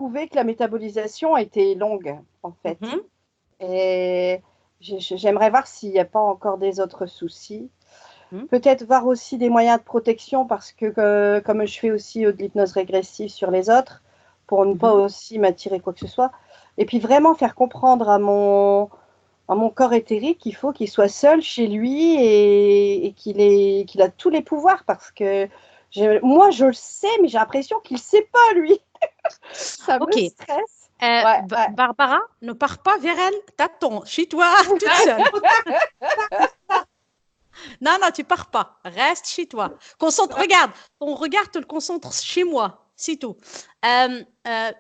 trouvé que la métabolisation était longue, en fait. Mhm, Et j'aimerais voir s'il n'y a pas encore des autres soucis. mhm, Peut-être voir aussi des moyens de protection parce que comme je fais aussi de l'hypnose régressive sur les autres, pour ne pas mhm. aussi m'attirer quoi que ce soit. Et puis vraiment faire comprendre à mon corps éthérique qu'il faut qu'il soit seul chez lui et qu'il a tous les pouvoirs parce que moi je le sais, mais j'ai l'impression qu'il ne sait pas lui. Ça me Ok. stresse. Ouais, ouais. Barbara, ne pars pas vers elle. T'attends chez toi, toute seule. Non, non, tu pars pas. Reste chez toi. Regarde, ton regard te le concentre chez moi. C'est tout. Euh, euh,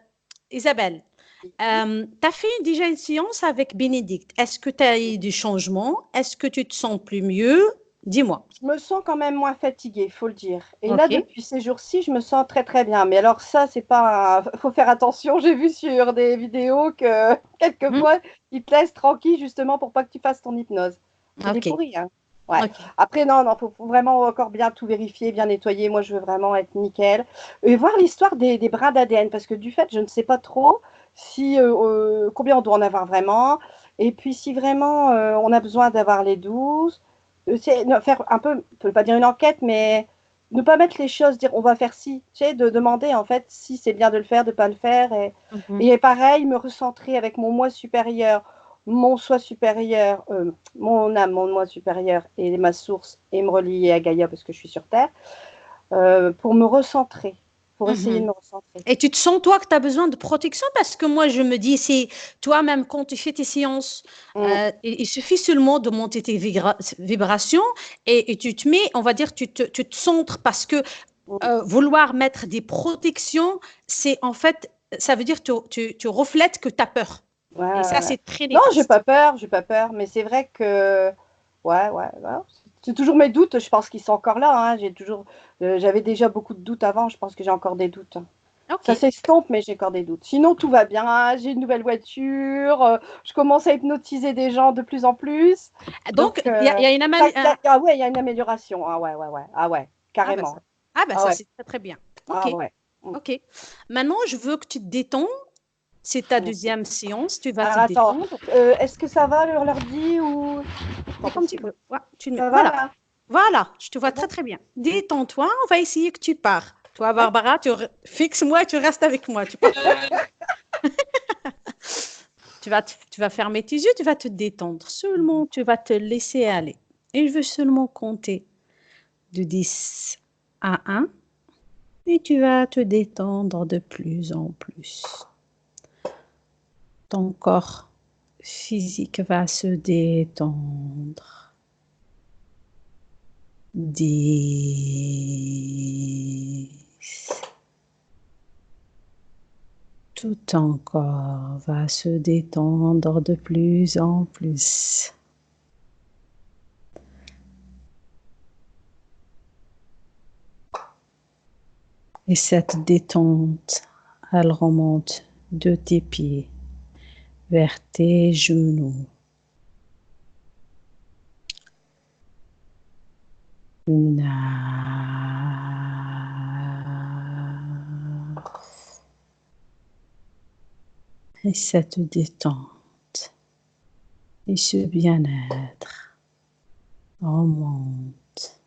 Isabelle, tu as fait déjà une séance avec Bénédicte. Est-ce que tu as eu du changement? Est-ce que tu te sens plus mieux? Dis-moi. Je me sens quand même moins fatiguée, il faut le dire. Et là, Ok. depuis ces jours-ci, je me sens très très bien. Mais alors ça, c'est pas... faut faire attention. J'ai vu sur des vidéos que Mhm. quelquefois, ils te laissent tranquille justement pour pas que tu fasses ton hypnose. C'est des Ok. pourris, hein. Ouais. Ok. Après, non, non, faut vraiment encore bien tout vérifier, bien nettoyer. Moi, je veux vraiment être nickel. Et voir l'histoire des brins d'ADN, parce que du fait, je ne sais pas trop si combien on doit en avoir vraiment. Et puis, si vraiment on a besoin d'avoir les 12 c'est faire un peu, je ne peux pas dire une enquête, mais ne pas mettre les choses, dire on va faire ci, tu sais, de demander en fait si c'est bien de le faire, de ne pas le faire. Mhm. Et pareil, me recentrer avec mon moi supérieur, mon soi supérieur, mon âme, mon moi supérieur et ma source, et me relier à Gaïa parce que je suis sur Terre, pour me recentrer, pour essayer de Mhm. me recentrer. Et tu te sens, toi, que tu as besoin de protection parce que moi, je me dis, c'est toi-même, quand tu fais tes séances, Mm. il suffit seulement de monter tes vibrations et tu te mets, on va dire, tu te centres parce que Mm. vouloir mettre des protections, c'est en fait, ça veut dire que tu reflètes que tu as peur. Ouais, Et ouais, ça, ouais. c'est très Non, néfaste. j'ai pas peur, mais c'est vrai que, ouais, ouais, ouais. C'est toujours mes doutes, je pense qu'ils sont encore là, hein. J'avais déjà beaucoup de doutes avant, je pense que j'ai encore des doutes. OK. Ça s'estompe, mais j'ai encore des doutes. Sinon, tout va bien, j'ai une nouvelle voiture, je commence à hypnotiser des gens de plus en plus. Donc, Donc, il y a une ah ouais, il y a une amélioration. Ah ouais, ouais, ouais, ah ouais, ah ben carrément. ça, ah ben Ah ça ouais, c'est très très bien. OK. ah ouais. Mm. OK. Maintenant, je veux que tu te détends. C'est ta Mm. deuxième séance. Tu vas te Alors attends, détendre. est-ce que ça va leur dit ou... C'est Attends, comme parce tu que veux. Ouais, ça va voilà. là? Voilà. Je te vois C'est très bon? très bien. Détends-toi. On va essayer que tu pars. Toi, Ouais. Barbara, fixe-moi, tu restes avec moi. Tu pars pas. Tu vas fermer tes yeux, tu vas te détendre. Seulement, tu vas te laisser aller. Et je veux seulement compter de 10 à 1. Et tu vas te détendre de plus en plus. Ton corps physique va se détendre. 10. Tout ton corps va se détendre de plus en plus. Et cette détente, elle remonte de tes pieds vers tes genoux. Et cette détente et ce bien-être remonte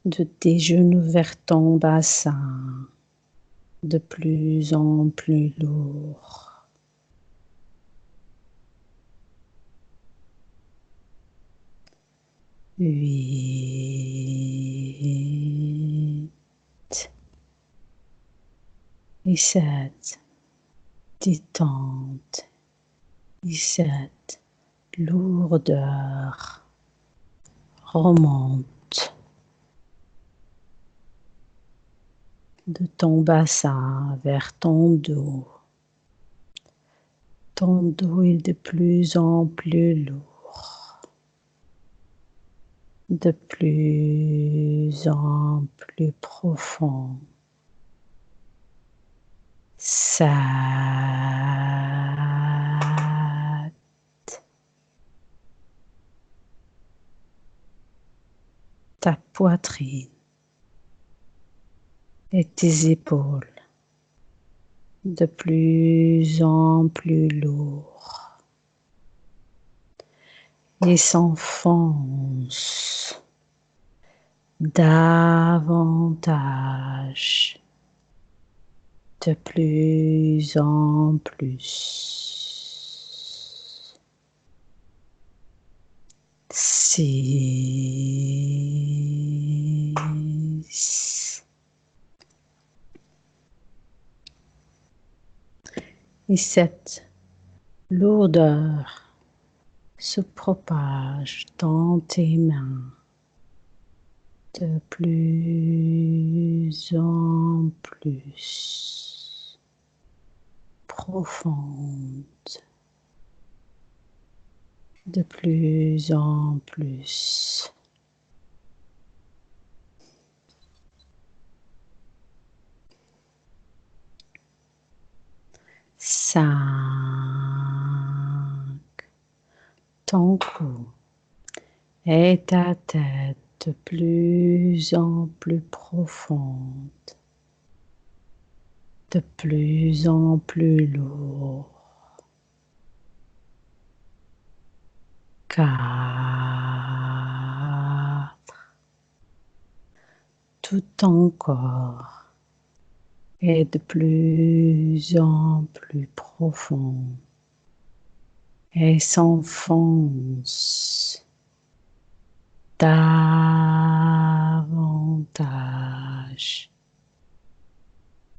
de tes genoux vers ton bassin, de plus en plus lourd. Huit et sept détente et cette lourdeur remonte de ton bassin vers ton dos. Ton dos est de plus en plus lourd, de plus en plus profond. 7. Ta poitrine et tes épaules de plus en plus lourds et s'enfoncent davantage, de plus en plus. 6. Et cette lourdeur se propage dans tes mains de plus en plus profonde, de plus en plus. 5. Ton cou et ta tête de plus en plus profonde, de plus en plus lourd. 4. Tout ton corps est de plus en plus profond et s'enfonce davantage,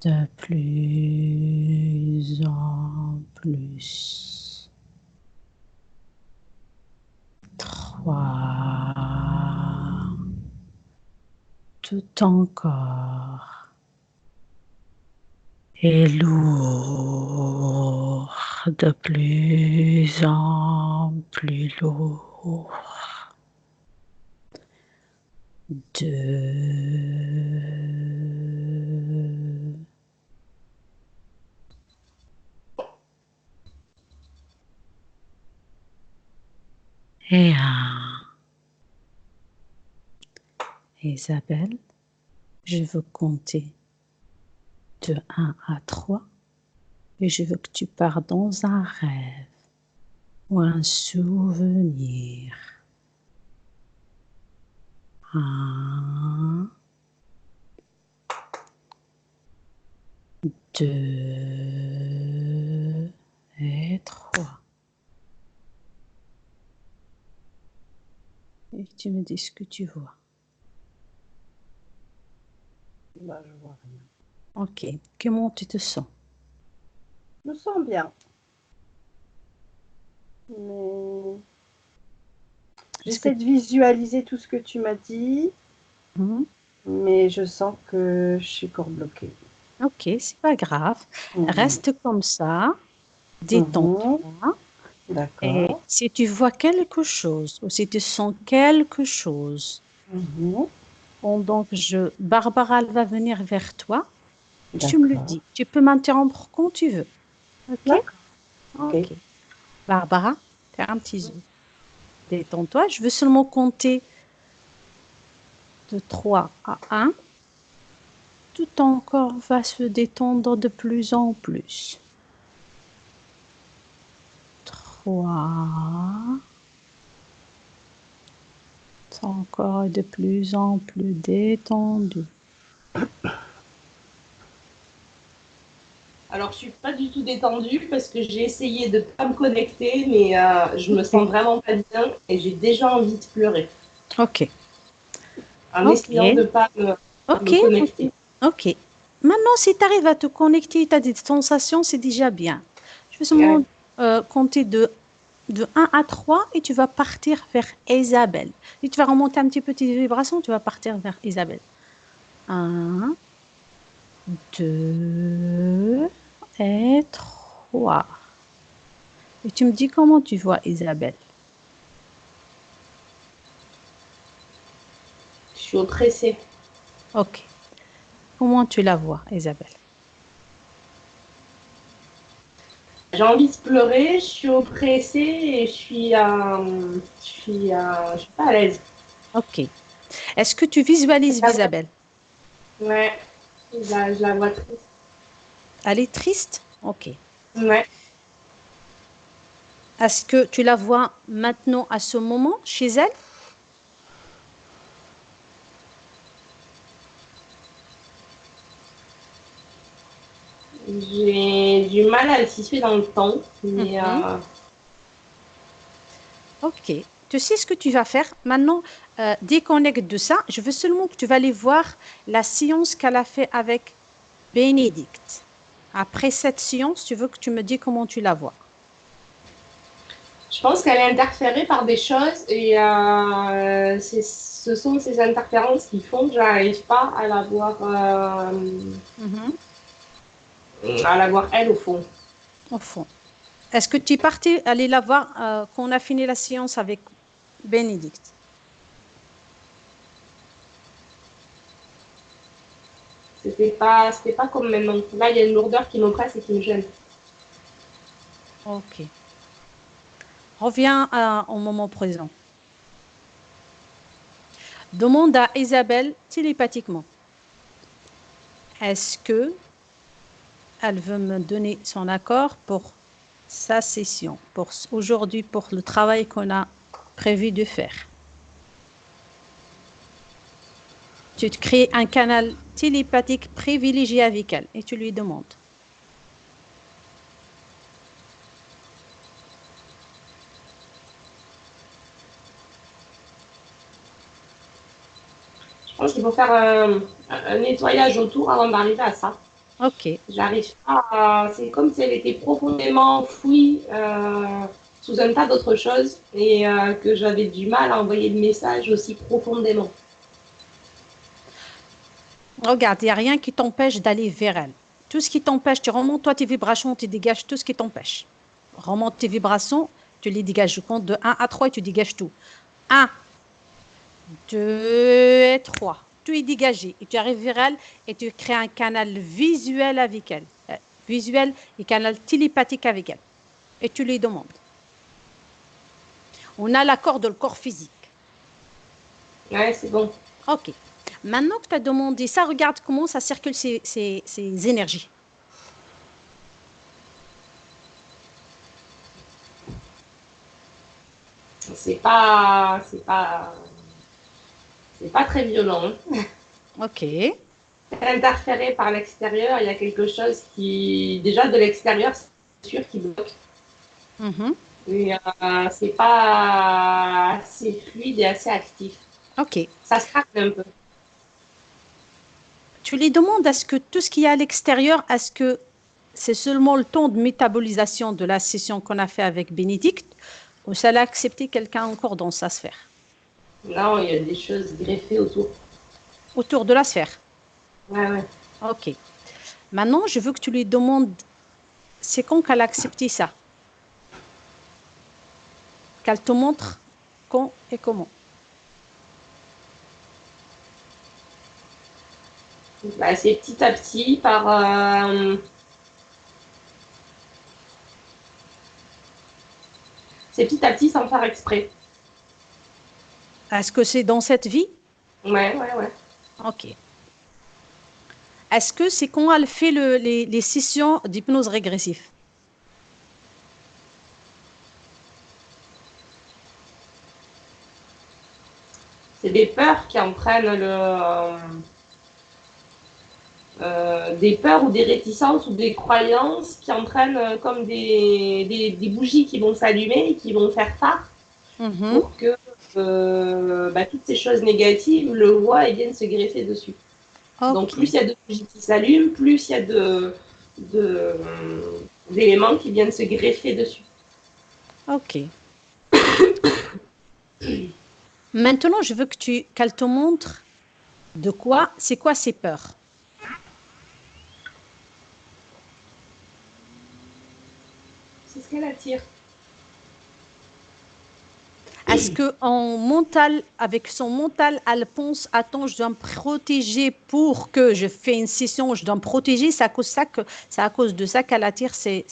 de plus en plus. 3. Tout ton corps est lourd, de plus en plus lourd. 2. Et 1. Isabelle, je veux compter de 1 à 3 et je veux que tu pars dans un rêve ou un souvenir. 1, 2 et 3. Et tu me dis ce que tu vois. Bah, je vois rien. Ok. Comment tu te sens? Je me sens bien. Mais j'essaie de visualiser tout ce que tu m'as dit, mais je sens que je suis encore bloquée. Ok, c'est pas grave. Reste comme ça, détends-toi. Et D'accord. si tu vois quelque chose ou si tu sens quelque chose, pendant que Barbara elle va venir vers toi, tu me le D'accord. dis. Tu peux m'interrompre quand tu veux. Ok? D'accord. Ok. Barbara, fais un petit zoom. Détends-toi. Je veux seulement compter de 3 à 1. Tout ton corps va se détendre de plus en plus. 3. Ton corps est de plus en plus détendu. Alors, je suis pas du tout détendue parce que j'ai essayé de pas me connecter, mais je me sens vraiment pas bien et j'ai déjà envie de pleurer. Ok. En essayant de pas me connecter. Ok. Maintenant, si tu arrives à te connecter, tu as des sensations, c'est déjà bien. Je vais seulement compter de 1 à 3 et tu vas partir vers Isabelle. Et tu vas remonter un petit peu tes vibrations, tu vas partir vers Isabelle. 1, 2 et 3. Et tu me dis comment tu vois Isabelle. Je suis oppressée. Ok. Comment tu la vois, Isabelle? J'ai envie de pleurer, je suis oppressée et je suis pas à l'aise. Ok. Est-ce que tu visualises Isabelle? Ouais. Je la vois triste. Elle est triste? Ok. Ouais. Est-ce que tu la vois maintenant à ce moment chez elle? J'ai du mal à le situer dans le temps, mais Mhm. Ok. Tu sais ce que tu vas faire? Maintenant, déconnecte de ça. Je veux seulement que tu vas aller voir la séance qu'elle a fait avec Bénédicte. Après cette séance, tu veux que tu me dis comment tu la vois. je pense qu'elle est interférée par des choses et ce sont ces interférences qui font que j'arrive pas Mhm. à la voir elle au fond. Au fond. Est-ce que tu es parti aller la voir quand on a fini la séance avec Bénédicte? C'était pas comme maintenant. Là, il y a une lourdeur qui m'oppresse et qui me gêne. Ok. Reviens au moment présent. Demande à Isabelle télépathiquement. Est-ce que elle veut me donner son accord pour sa session, pour aujourd'hui, pour le travail qu'on a prévu de faire? Tu te crées un canal télépathique privilégié avec elle et tu lui demandes. Je pense qu'il faut faire un nettoyage autour avant d'arriver à ça. Ok. J'arrive pas à... C'est comme si elle était profondément enfouie sous un tas d'autres choses et que j'avais du mal à envoyer le message aussi profondément. Regarde, il n'y a rien qui t'empêche d'aller vers elle. Tout ce qui t'empêche, tu remontes toi tes vibrations, tu dégages tout ce qui t'empêche. Remonte tes vibrations, tu les dégages. Je compte de 1 à 3 et tu dégages tout. 1, 2 et 3. Tu es dégagé et tu arrives vers elle et tu crées un canal visuel avec elle. Visuel et canal télépathique avec elle. Et tu lui demandes. On a l'accord de le corps physique. Ouais, c'est bon. Ok. Maintenant que tu as demandé ça, regarde comment ça circule ces énergies. C'est pas très violent. Ok. Interféré par l'extérieur, il y a quelque chose qui, déjà de l'extérieur, c'est sûr qui bloque. Mhm. Et c'est pas assez fluide et assez actif. Ok. Ça se craque un peu. Tu lui demandes est-ce que tout ce qu'il y a à l'extérieur, est-ce que c'est seulement le temps de métabolisation de la session qu'on a fait avec Bénédicte ou ça l'a accepté quelqu'un encore dans sa sphère, Non, il y a des choses greffées autour. autour de la sphère? Ouais, ouais. Ok. Maintenant, je veux que tu lui demandes c'est quand qu'elle a accepté ça, qu'elle te montre quand et comment. Bah, c'est petit à petit c'est petit à petit sans faire exprès. Est-ce que c'est dans cette vie? Ouais, ouais, ouais. Ok. Est-ce que c'est quand elle fait les sessions d'hypnose régressive? C'est des peurs qui entraînent des peurs ou des réticences ou des croyances qui entraînent comme des bougies qui vont s'allumer et qui vont faire part Mhm. pour que toutes ces choses négatives le voient et viennent se greffer dessus. Donc plus Ok. il y a de bougies qui s'allument, plus il y a d'éléments qui viennent se greffer dessus. Ok. Maintenant, je veux que qu'elle te montre de quoi, c'est quoi ses peurs. C'est ce qu'elle attire. Est-ce que en mental, avec son mental, elle pense, attends, je dois me protéger pour que je fais une session, je dois me protéger, c'est à cause de ça qu'elle attire ces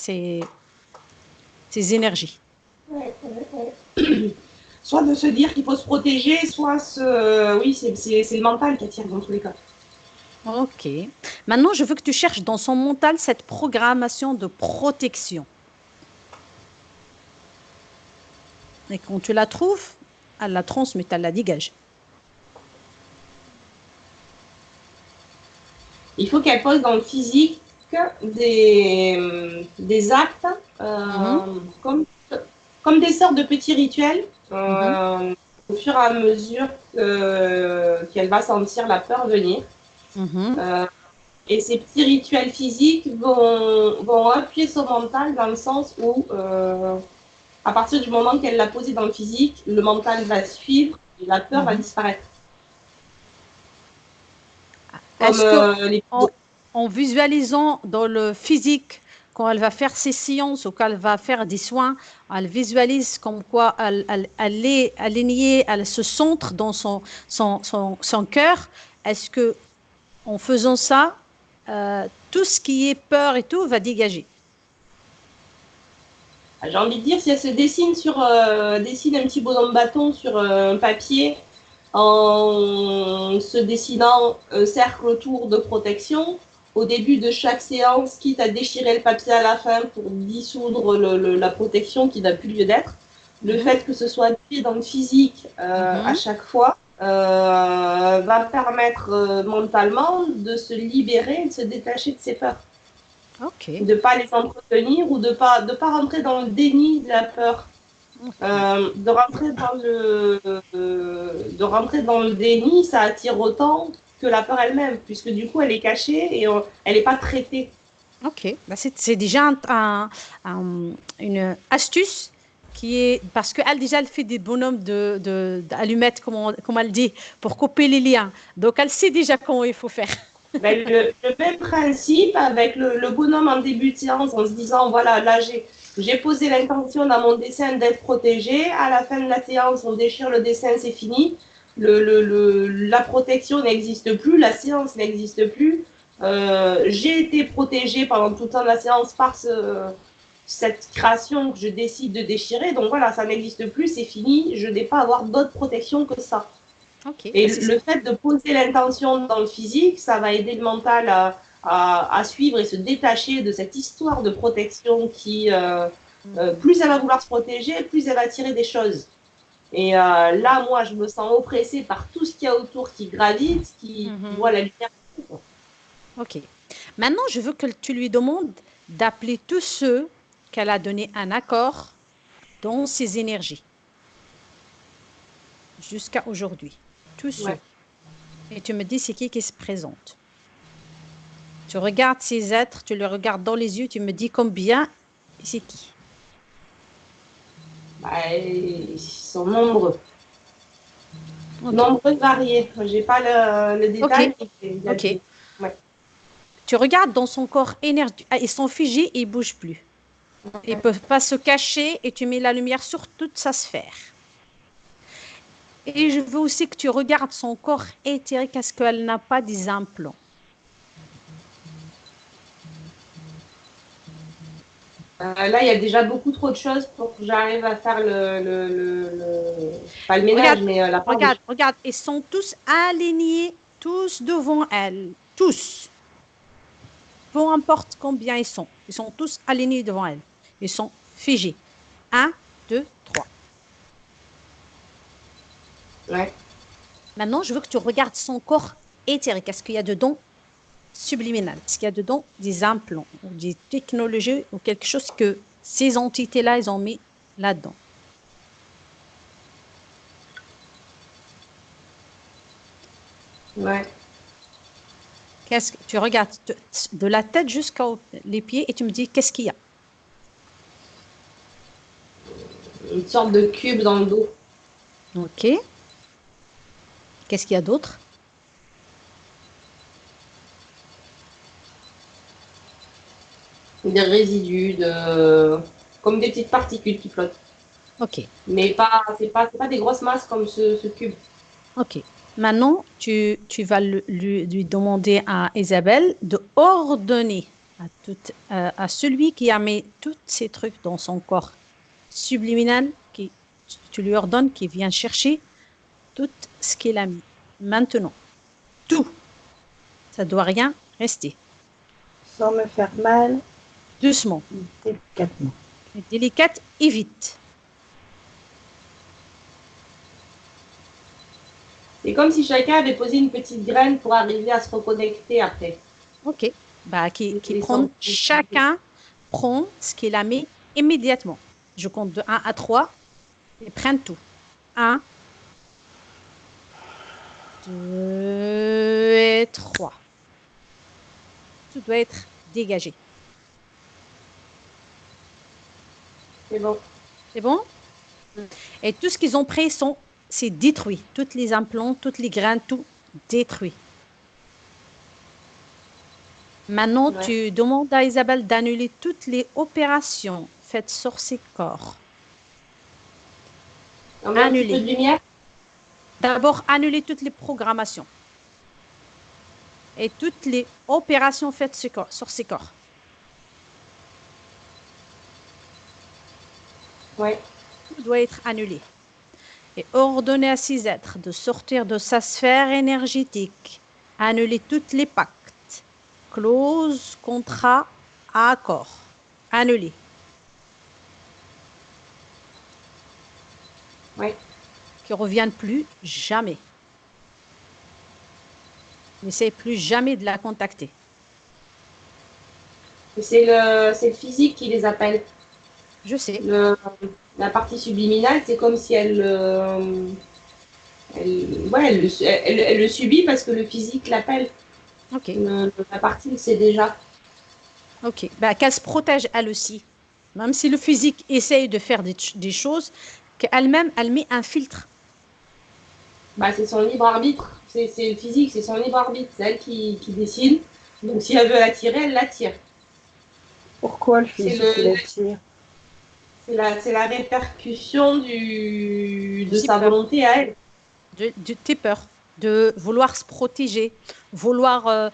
énergies. Ouais, ouais, ouais. Soit de se dire qu'il faut se protéger, soit oui, c'est le mental qui attire dans tous les cas. Ok. Maintenant, je veux que tu cherches dans son mental cette programmation de protection. Et quand tu la trouves, elle la transmet, elle la dégage. Il faut qu'elle pose dans le physique des actes comme, comme des sortes de petits rituels au fur et à mesure qu'elle va sentir la peur venir. Et ces petits rituels physiques vont appuyer son mental dans le sens où, à partir du moment qu'elle l'a posé dans le physique, le mental va suivre et la peur va disparaître. Est-ce que en visualisant dans le physique, quand elle va faire ses séances ou quand elle va faire des soins, elle visualise comme quoi elle est alignée, elle se centre dans son cœur. Est-ce que en faisant ça, tout ce qui est peur et tout va dégager? J'ai envie de dire, si elle se dessine dessine un petit bonhomme bâton sur un papier en se dessinant un cercle autour de protection, au début de chaque séance, quitte à déchirer le papier à la fin pour dissoudre la protection qui n'a plus lieu d'être, le fait que ce soit appuyé dans le physique à chaque fois va permettre mentalement de se libérer, de se détacher de ses peurs. Okay. De ne pas les entretenir ou de pas rentrer dans le déni de la peur. De rentrer dans le déni, ça attire autant que la peur elle-même, puisque du coup, elle est cachée et elle n'est pas traitée. Ok, bah c'est déjà une astuce qui est, parce qu'elle déjà, elle fait des bonhommes d'allumettes, comme elle dit, pour couper les liens. Donc, elle sait déjà comment il faut faire. Ben, le même principe avec le bonhomme en début de séance, en se disant, voilà, là, j'ai posé l'intention dans mon dessin d'être protégé. À la fin de la séance, on déchire le dessin, c'est fini. La protection n'existe plus, la séance n'existe plus. J'ai été protégée pendant tout le temps de la séance par cette création que je décide de déchirer. Donc voilà, ça n'existe plus, c'est fini. Je n'ai pas à avoir d'autre protection que ça. Okay. Et le fait de poser l'intention dans le physique, ça va aider le mental à suivre et se détacher de cette histoire de protection qui, plus elle va vouloir se protéger, plus elle va tirer des choses. Et là, moi, je me sens oppressée par tout ce qu'il y a autour qui gravite, qui voit la lumière. Ok. Maintenant, je veux que tu lui demandes d'appeler tous ceux qu'elle a donné un accord dans ses énergies jusqu'à aujourd'hui. Tous ceux. Ouais. Et tu me dis c'est qui se présente. Tu regardes ces êtres, tu les regardes dans les yeux, tu me dis combien et c'est qui. Bah, ils sont nombreux. Okay. Nombreux, variés. Je n'ai pas le détail. Okay. Ok. Ouais. Tu regardes dans son corps énergie. Ah, ils sont figés et ils ne bougent plus. Ils ne peuvent pas se cacher et tu mets la lumière sur toute sa sphère. Et je veux aussi que tu regardes son corps éthérique. Est-ce qu'elle n'a pas des implants? Là, il y a déjà beaucoup trop de choses pour que j'arrive à faire pas le ménage, mais la part. Regarde, ils sont tous alignés, tous devant elle, tous. Peu importe combien ils sont tous alignés devant elle. Ils sont figés. 1, 2, 3. Ouais. Maintenant, je veux que tu regardes son corps éthérique. Est-ce qu'il y a dedans subliminal? Est-ce qu'il y a dedans des implants ou des technologies ou quelque chose que ces entités-là, ils ont mis là-dedans? Ouais. Qu'est-ce que tu regardes de la tête jusqu'aux les pieds et tu me dis qu'est-ce qu'il y a? Une sorte de cube dans le dos. Ok. Qu'est-ce qu'il y a d'autre? Des résidus, comme des petites particules qui flottent. Ok. Mais c'est pas des grosses masses comme ce cube. Ok. Maintenant, tu vas lui demander à Isabelle de ordonner à celui qui a mis tous ces trucs dans son corps subliminal, tu lui ordonnes qu'il vienne chercher tout ce qu'il a mis. Maintenant, tout. Ça ne doit rien Restez. Sans me faire mal. Doucement. Délicatement. Délicate et vite. C'est comme si chacun avait posé une petite graine pour arriver à se reconnecter après. Ok. Bah, Les chacun prend ce qu'il a mis immédiatement. Je compte de 1 à 3 et prennent tout. 1, 2 et 3. Tout doit être dégagé. C'est bon. C'est bon? Et tout ce qu'ils ont pris, c'est détruit. Tous les implants, toutes les graines, tout détruit. Maintenant, Ouais. tu demandes à Isabelle d'annuler toutes les opérations faites sur ses corps. On met un petit peu de Annuler. lumière. D'abord, annuler toutes les programmations et toutes les opérations faites sur ses corps. Ouais. Tout doit être annulé. Et ordonner à ces êtres de sortir de sa sphère énergétique. Annuler tous les pactes, clauses, contrats, accords. Annuler. Ouais. Qui ne reviennent plus jamais. N'essaie plus jamais de la contacter. C'est le physique qui les appelle. Je sais. La partie subliminale, c'est comme si elle le subit parce que le physique l'appelle. Ok. La partie, il sait déjà. Ok. Bah, qu'elle se protège elle aussi. Même si le physique essaye de faire des choses, qu'elle-même, elle met un filtre. Bah, c'est son libre arbitre. C'est le physique, c'est son libre arbitre. C'est elle qui décide. Donc, si elle veut l'attirer, elle l'attire. Pourquoi le physique il attire? C'est la répercussion de Aussi sa peur. volonté à elle. De tes peurs, de vouloir se protéger, vouloir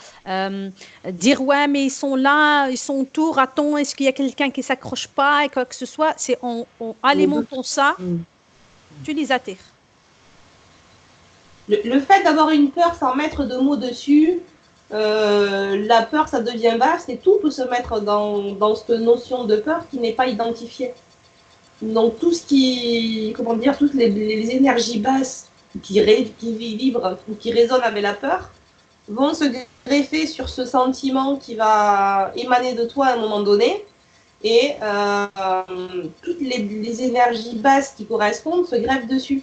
dire ouais mais ils sont là, ils sont autour, attends, est-ce qu'il y a quelqu'un qui s'accroche pas et quoi que ce soit, c'est en alimentant ça, tu les attires. Le fait d'avoir une peur sans mettre de mots dessus, la peur ça devient vaste et tout peut se mettre dans cette notion de peur qui n'est pas identifiée. Donc tout ce qui, comment dire, toutes les énergies basses qui vibrent ou qui résonnent avec la peur vont se greffer sur ce sentiment qui va émaner de toi à un moment donné. Et toutes les énergies basses qui correspondent se greffent dessus.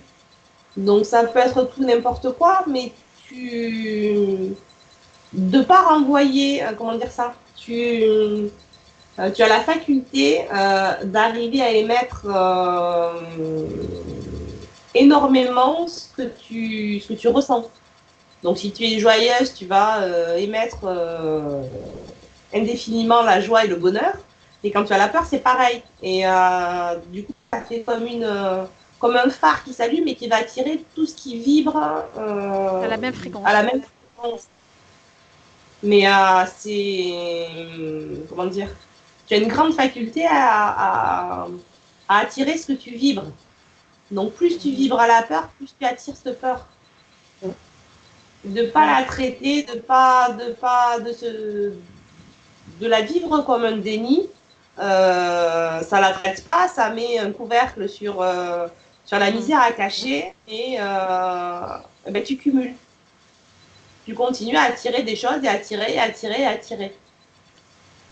Donc ça peut être tout n'importe quoi, mais de pas renvoyer, comment dire ça, tu as la faculté d'arriver à émettre énormément ce que tu ressens. Donc si tu es joyeuse, tu vas émettre indéfiniment la joie et le bonheur. Et quand tu as la peur, c'est pareil. Et du coup, ça fait comme un phare qui s'allume et qui va attirer tout ce qui vibre À la même fréquence. à la même fréquence. Mais c'est, comment dire, tu as une grande faculté à attirer ce que tu vibres. Donc plus tu vibres à la peur, plus tu attires cette peur. De pas la traiter, de la vivre comme un déni. Ça la traite pas, ça met un couvercle sur la misère à cacher et ben, tu cumules. Tu continues à attirer des choses et attirer, et attirer, et attirer.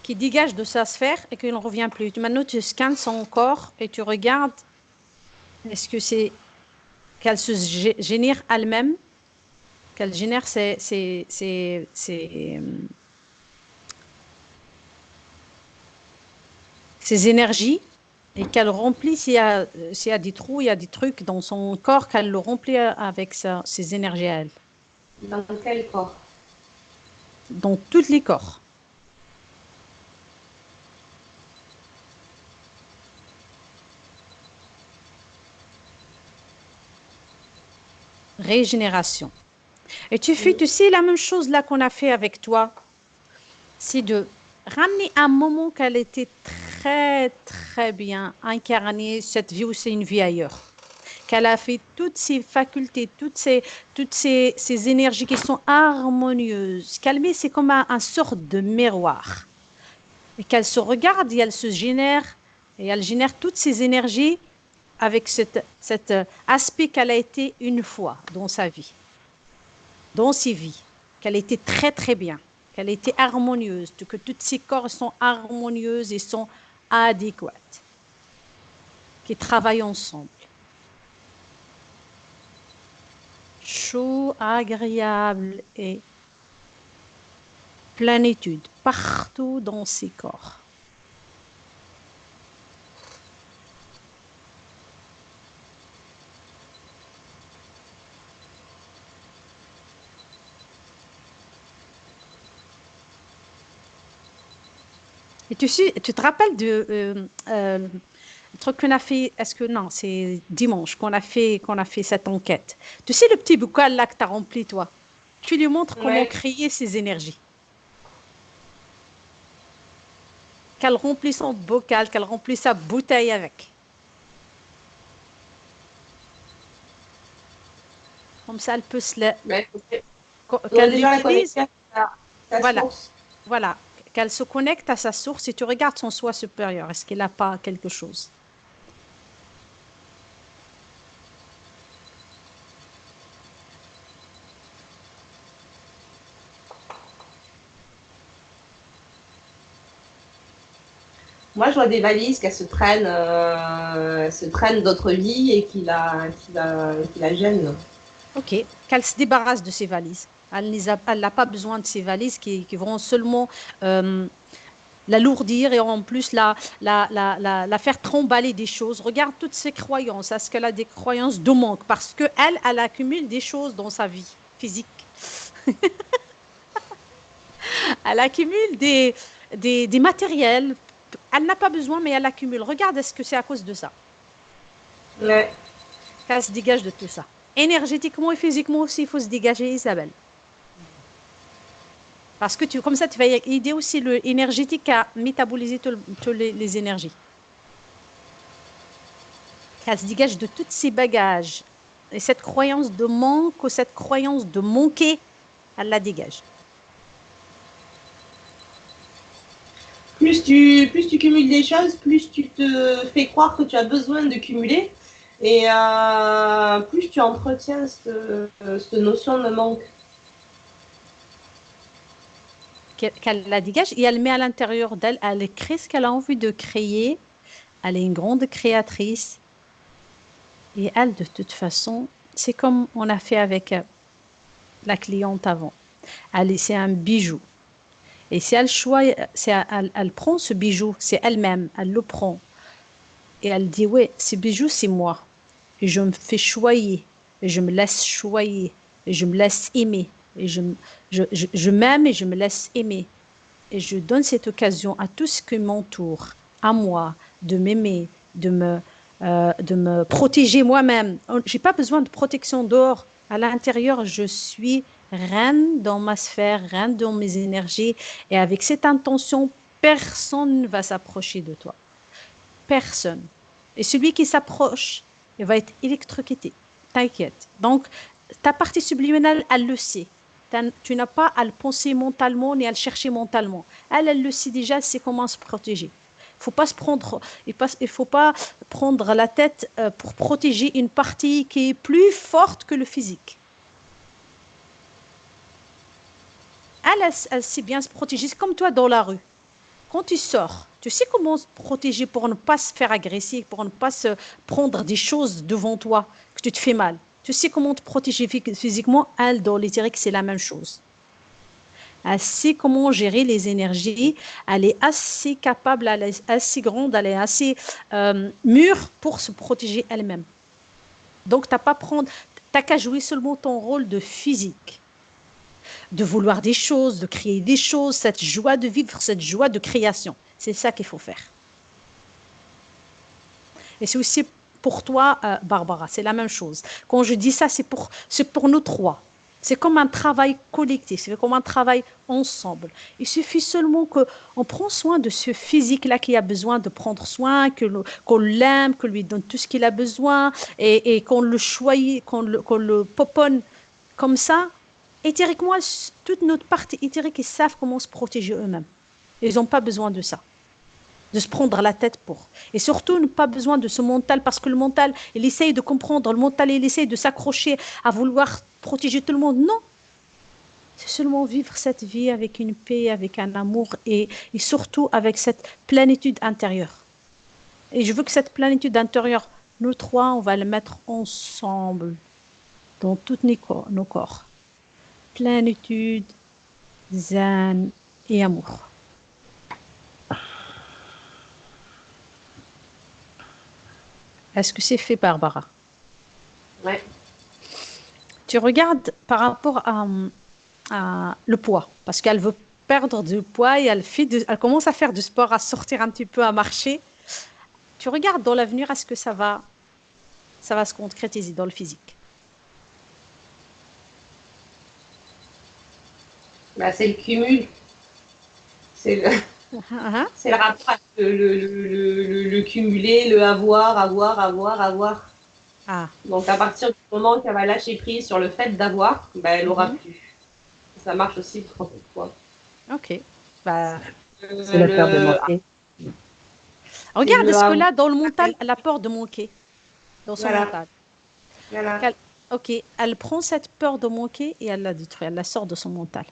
Qui dégage de sa sphère et qu'il ne revient plus. Maintenant, tu scannes son corps et tu regardes est-ce que c'est qu'elle se génère elle-même, qu'elle génère ses énergies et qu'elle remplit s'il y a des trous, il y a des trucs dans son corps, qu'elle le remplit avec ses énergies à elle. Dans quel corps? Dans tous les corps. Régénération. Et tu fais, tu sais, la même chose là qu'on a fait avec toi, c'est de ramener un moment qu'elle était très, très bien incarnée, cette vie où c'est une vie ailleurs. qu'elle a fait toutes ses facultés, ces énergies qui sont harmonieuses, qu'elle met, c'est comme un sorte de miroir. Et qu'elle se regarde et elle se génère, et elle génère toutes ces énergies avec cet aspect qu'elle a été une fois dans sa vie, dans ses vies, qu'elle était très très bien, qu'elle était harmonieuse, que tous ses corps sont harmonieuses et sont adéquates, qui travaillent ensemble. Chaud, agréable et plénitude partout dans ses corps. Et tu te rappelles le truc qu'on a fait, est-ce que non, c'est dimanche qu'on a fait cette enquête. Tu sais le petit bocal là que tu as rempli toi, tu lui montres comment créer ces énergies. Qu'elle remplit son bocal, qu'elle remplit sa bouteille avec. Comme ça, elle peut se la... qu'elle l'utilise. Voilà. Qu'elle se connecte à sa source et tu regardes son soi supérieur. Est-ce qu'il n'a pas quelque chose? Moi, je vois des valises qu'elle se traîne d'autres vies et qui la gênent. Ok, qu'elle se débarrasse de ses valises. Elle n'a pas besoin de ces valises qui vont seulement l'alourdir et en plus la faire tremballer des choses. Regarde toutes ses croyances. Est-ce qu'elle a des croyances de manque? Parce qu'elle accumule des choses dans sa vie physique. Elle accumule des matériels. Elle n'a pas besoin, mais elle accumule. Regarde, est-ce que c'est à cause de ça? Ouais. Qu'elle se dégage de tout ça. Énergétiquement et physiquement aussi, il faut se dégager, Isabelle. Parce que comme ça, tu vas aider aussi l'énergétique à métaboliser toutes les énergies. Qu'elle se dégage de tous ces bagages. Et cette croyance de manque ou cette croyance de manquer, elle la dégage. Plus tu cumules des choses, plus tu te fais croire que tu as besoin de cumuler. Et plus tu entretiens cette notion de manque. Qu'elle la dégage et elle met à l'intérieur d'elle, elle crée ce qu'elle a envie de créer. Elle est une grande créatrice. Et elle, de toute façon, c'est comme on a fait avec la cliente avant. C'est un bijou. Et si elle prend ce bijou, c'est elle-même, elle le prend. Et elle dit, oui, ce bijou, c'est moi. Et je me fais choyer. Et je me laisse choyer. Et je me laisse aimer. Et je m'aime et je me laisse aimer. Et je donne cette occasion à tout ce qui m'entoure, à moi, de m'aimer, de me protéger moi-même. Je n'ai pas besoin de protection dehors. À l'intérieur, je suis reine dans ma sphère, reine dans mes énergies. Et avec cette intention, personne ne va s'approcher de toi. Personne. Et celui qui s'approche, il va être électrocuté. T'inquiète. Donc, ta partie subliminale, elle le sait. Tu n'as pas à le penser mentalement ni à le chercher mentalement. Elle le sait déjà, elle sait comment se protéger. Il faut pas prendre la tête pour protéger une partie qui est plus forte que le physique. Elle sait bien se protéger. C'est comme toi dans la rue. Quand tu sors, tu sais comment se protéger pour ne pas se faire agresser, pour ne pas se prendre des choses devant toi, que tu te fais mal. Tu sais comment te protéger physiquement. Elle, dans l'éthérique, c'est la même chose. Elle sait comment gérer les énergies. Elle est assez capable, elle est assez grande, elle est assez mûre pour se protéger elle-même. Donc, tu n'as qu'à jouer seulement ton rôle de physique. De vouloir des choses, de créer des choses, cette joie de vivre, cette joie de création. C'est ça qu'il faut faire. Et c'est aussi pour toi, Barbara, c'est la même chose. Quand je dis ça, c'est pour nous trois. C'est comme un travail collectif, c'est comme un travail ensemble. Il suffit seulement qu'on prend soin de ce physique-là qui a besoin de prendre soin, qu'on l'aime, qu'on lui donne tout ce qu'il a besoin et qu'on le choisit, qu'on le poponne comme ça. Éthériquement, toute notre partie éthérique, ils savent comment se protéger eux-mêmes. Ils n'ont pas besoin de ça, de se prendre la tête pour. Et surtout, pas besoin de ce mental, parce que le mental, il essaye de comprendre, le mental, il essaye de s'accrocher à vouloir protéger tout le monde. Non, c'est seulement vivre cette vie avec une paix, avec un amour et surtout avec cette plénitude intérieure. Et je veux que cette plénitude intérieure, nous trois, on va la mettre ensemble dans tous nos corps. Plénitude, zen et amour. Est-ce que c'est fait, Barbara? Ouais. Tu regardes par rapport à le poids, parce qu'elle veut perdre du poids et elle commence à faire du sport, à sortir un petit peu, à marcher. Tu regardes dans l'avenir, est-ce que ça va se concrétiser dans le physique? Bah, c'est le cumul. C'est le rapport avec le cumuler, le avoir. Ah. Donc, à partir du moment qu'elle va lâcher prise sur le fait d'avoir, bah, elle aura plus. Ça marche aussi pour le poids. Ok. Bah, c'est la peur de manquer. Regarde, est-ce que là, dans le mental, elle a peur de manquer? Dans son mental. Voilà. Ok, elle prend cette peur de manquer et elle la détruit, elle la sort de son mental.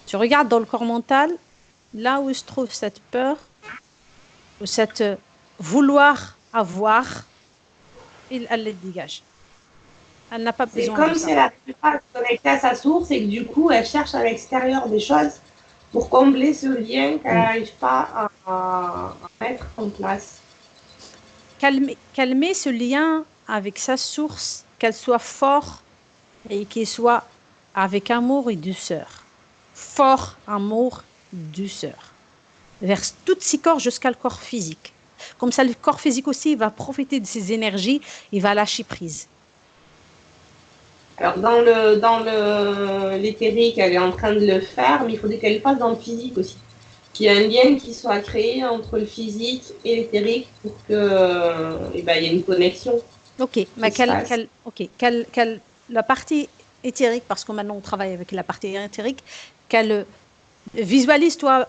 Tu regardes dans le corps mental, là où se trouve cette peur, ou cette vouloir avoir, elle les dégage. Elle n'a pas besoin de ça. C'est comme si elle n'arrive pas à se connecter à sa source et que du coup, elle cherche à l'extérieur des choses pour combler ce lien qu'elle n'arrive pas à mettre en place. Calmer ce lien avec sa source, qu'elle soit fort et qu'il soit avec amour et douceur. Fort, amour, douceur. Vers tous ses corps jusqu'à le corps physique. Comme ça, le corps physique aussi, il va profiter de ses énergies, il va lâcher prise. Alors, dans l'éthérique, elle est en train de le faire, mais il faudrait qu'elle passe dans le physique aussi. Qu'il y ait un lien qui soit créé entre le physique et l'éthérique pour que, il y ait une connexion. Ok, mais la partie éthérique, parce que maintenant on travaille avec la partie éthérique, qu'elle visualise, toi,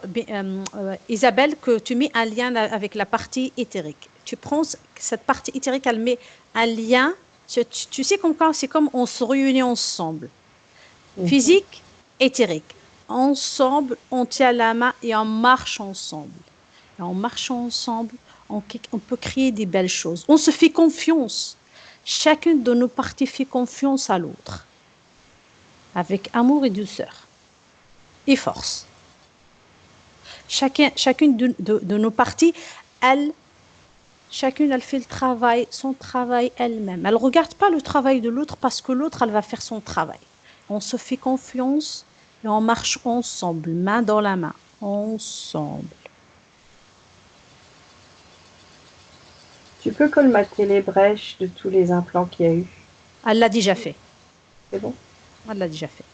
Isabelle, que tu mets un lien avec la partie éthérique. Tu prends cette partie éthérique, elle met un lien. Tu sais, c'est comme on se réunit ensemble. Physique, éthérique. Ensemble, on tient la main et on marche ensemble. Et en marchant ensemble, on peut créer des belles choses. On se fait confiance. Chacune de nos parties fait confiance à l'autre. Avec amour et douceur. Et force. Chacune de nos parties, chacune, elle fait son travail elle-même. Elle ne regarde pas le travail de l'autre parce que l'autre, elle va faire son travail. On se fait confiance et on marche ensemble, main dans la main, ensemble. Tu peux colmater les brèches de tous les implants qu'il y a eu? Elle l'a déjà fait. C'est bon? Elle l'a déjà fait.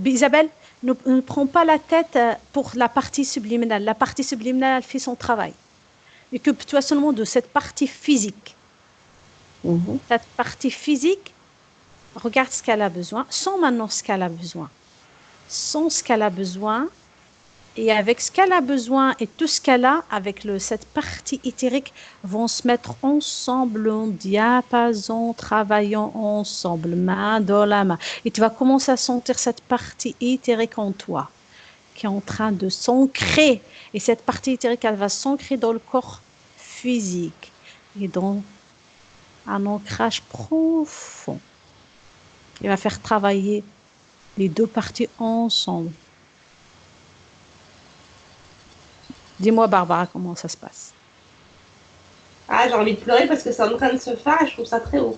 Isabelle, ne prends pas la tête pour la partie subliminale. La partie subliminale, elle fait son travail. Occupe-toi seulement de cette partie physique. Cette partie physique, regarde ce qu'elle a besoin, sans maintenant ce qu'elle a besoin. Sans ce qu'elle a besoin, et avec ce qu'elle a besoin et tout ce qu'elle a, avec cette partie éthérique, vont se mettre ensemble en diapason, travaillant ensemble, main dans la main. Et tu vas commencer à sentir cette partie éthérique en toi, qui est en train de s'ancrer. Et cette partie éthérique, elle va s'ancrer dans le corps physique et dans un ancrage profond. Il va faire travailler les deux parties ensemble. Dis-moi, Barbara, comment ça se passe? Ah, j'ai envie de pleurer parce que c'est en train de se faire et je trouve ça très haut.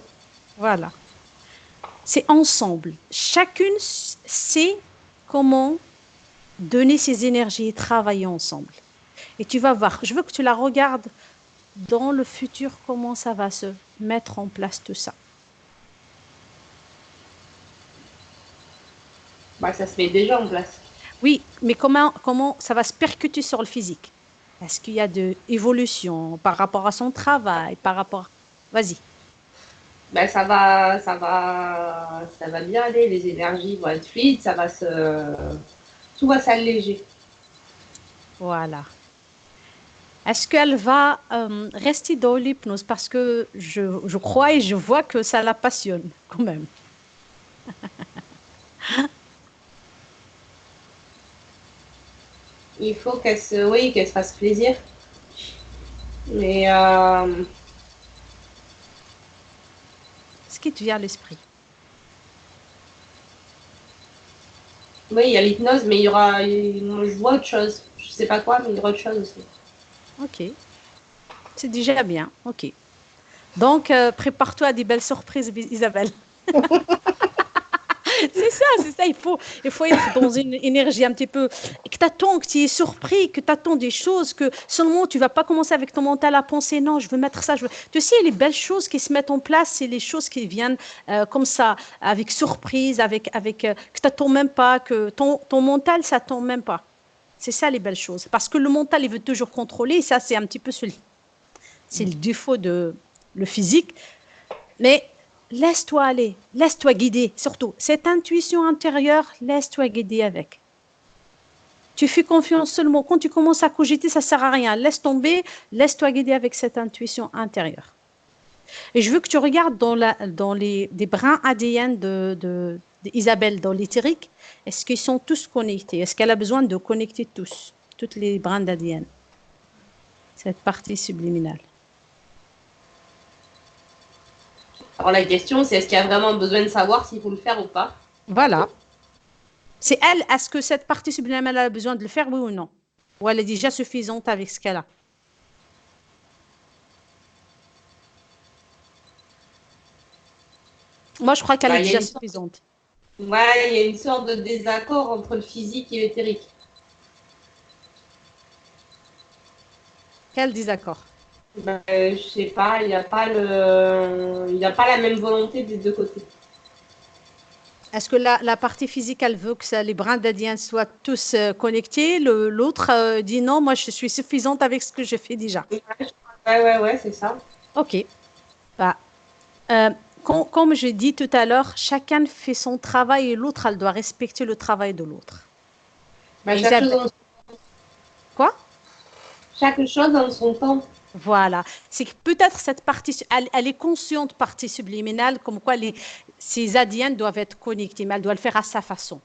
Voilà. C'est ensemble. Chacune sait comment donner ses énergies et travailler ensemble. Et tu vas voir, je veux que tu la regardes dans le futur, comment ça va se mettre en place tout ça. Bah, ça se met déjà en place. Oui, mais comment ça va se percuter sur le physique? Est-ce qu'il y a de évolution par rapport à son travail, par rapport... Vas-y. Ben, ça va bien aller, les énergies vont être fluides, tout va s'alléger. Voilà. Est-ce qu'elle va rester dans l'hypnose? Parce que je crois et je vois que ça la passionne quand même. Il faut oui, qu'elle se fasse plaisir. Mais Ce qui te vient à l'esprit. oui, il y a l'hypnose, mais moi, je vois autre chose. Je sais pas quoi, mais il y aura autre chose aussi. Ok, c'est déjà bien. Ok. Donc, prépare-toi à des belles surprises, Isabelle. C'est ça, il faut être dans une énergie un petit peu, que tu attends, que tu es surpris, que tu attends des choses, que seulement tu vas pas commencer avec ton mental à penser, non, je veux mettre ça, Tu sais, les belles choses qui se mettent en place, c'est les choses qui viennent comme ça, avec surprise, que tu n'attends même pas, que ton mental, ça t'attend même pas. C'est ça les belles choses. Parce que le mental, il veut toujours contrôler, et ça, c'est un petit peu c'est le défaut de le physique. Mais laisse-toi aller, laisse-toi guider, surtout. Cette intuition intérieure, laisse-toi guider avec. Tu fais confiance seulement. Quand tu commences à cogiter, ça ne sert à rien. Laisse tomber, laisse-toi guider avec cette intuition intérieure. Et je veux que tu regardes des brins ADN d'Isabelle dans l'éthérique. Est-ce qu'ils sont tous connectés? Est-ce qu'elle a besoin de connecter toutes les brins d'ADN? Cette partie subliminale. Alors la question, c'est est-ce qu'il y a vraiment besoin de savoir s'il faut le faire ou pas? Voilà. C'est elle, est-ce que cette partie subliminale a besoin de le faire, oui ou non? Ou elle est déjà suffisante avec ce qu'elle a? Moi, je crois qu'elle est Bah, déjà suffisante. ouais, il y a une sorte de désaccord entre le physique et l'éthérique. Quel désaccord? Ben, je sais pas, il n'y a pas la même volonté des deux côtés. Est-ce que la partie physique, elle veut que les brins d'Adien soient tous connectés? L'autre dit non, moi, je suis suffisante avec ce que je fais déjà. Ouais, c'est ça. OK. Bah, euh, comme j'ai dit tout à l'heure, chacun fait son travail et l'autre, elle doit respecter le travail de l'autre. Ben, Isabelle, quoi? chaque chose dans son temps. Voilà. C'est que peut-être cette partie, elle est consciente, partie subliminale, comme quoi ces ADN doivent être connectés, mais elle doit le faire à sa façon.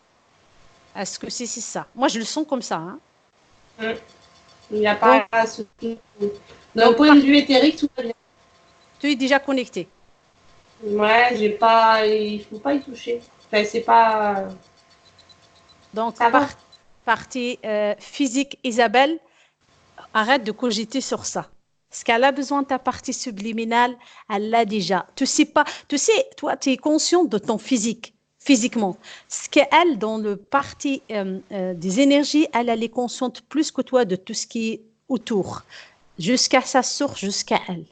Est-ce que c'est ça? Moi, je le sens comme ça. Hein. Il n'y a Donc, pas d'un point de vue éthérique, tout va bien. tu es déjà connecté. Ouais, il faut pas y toucher. Enfin, c'est pas. Donc, Ça va. partie physique, Isabelle, arrête de cogiter sur ça. Ce qu'elle a besoin de ta partie subliminale, elle l'a déjà. Tu sais, toi, tu es consciente de ton physiquement. Ce qu'elle, dans le parti des énergies, elle est consciente plus que toi de tout ce qui est autour, jusqu'à sa source, jusqu'à elle.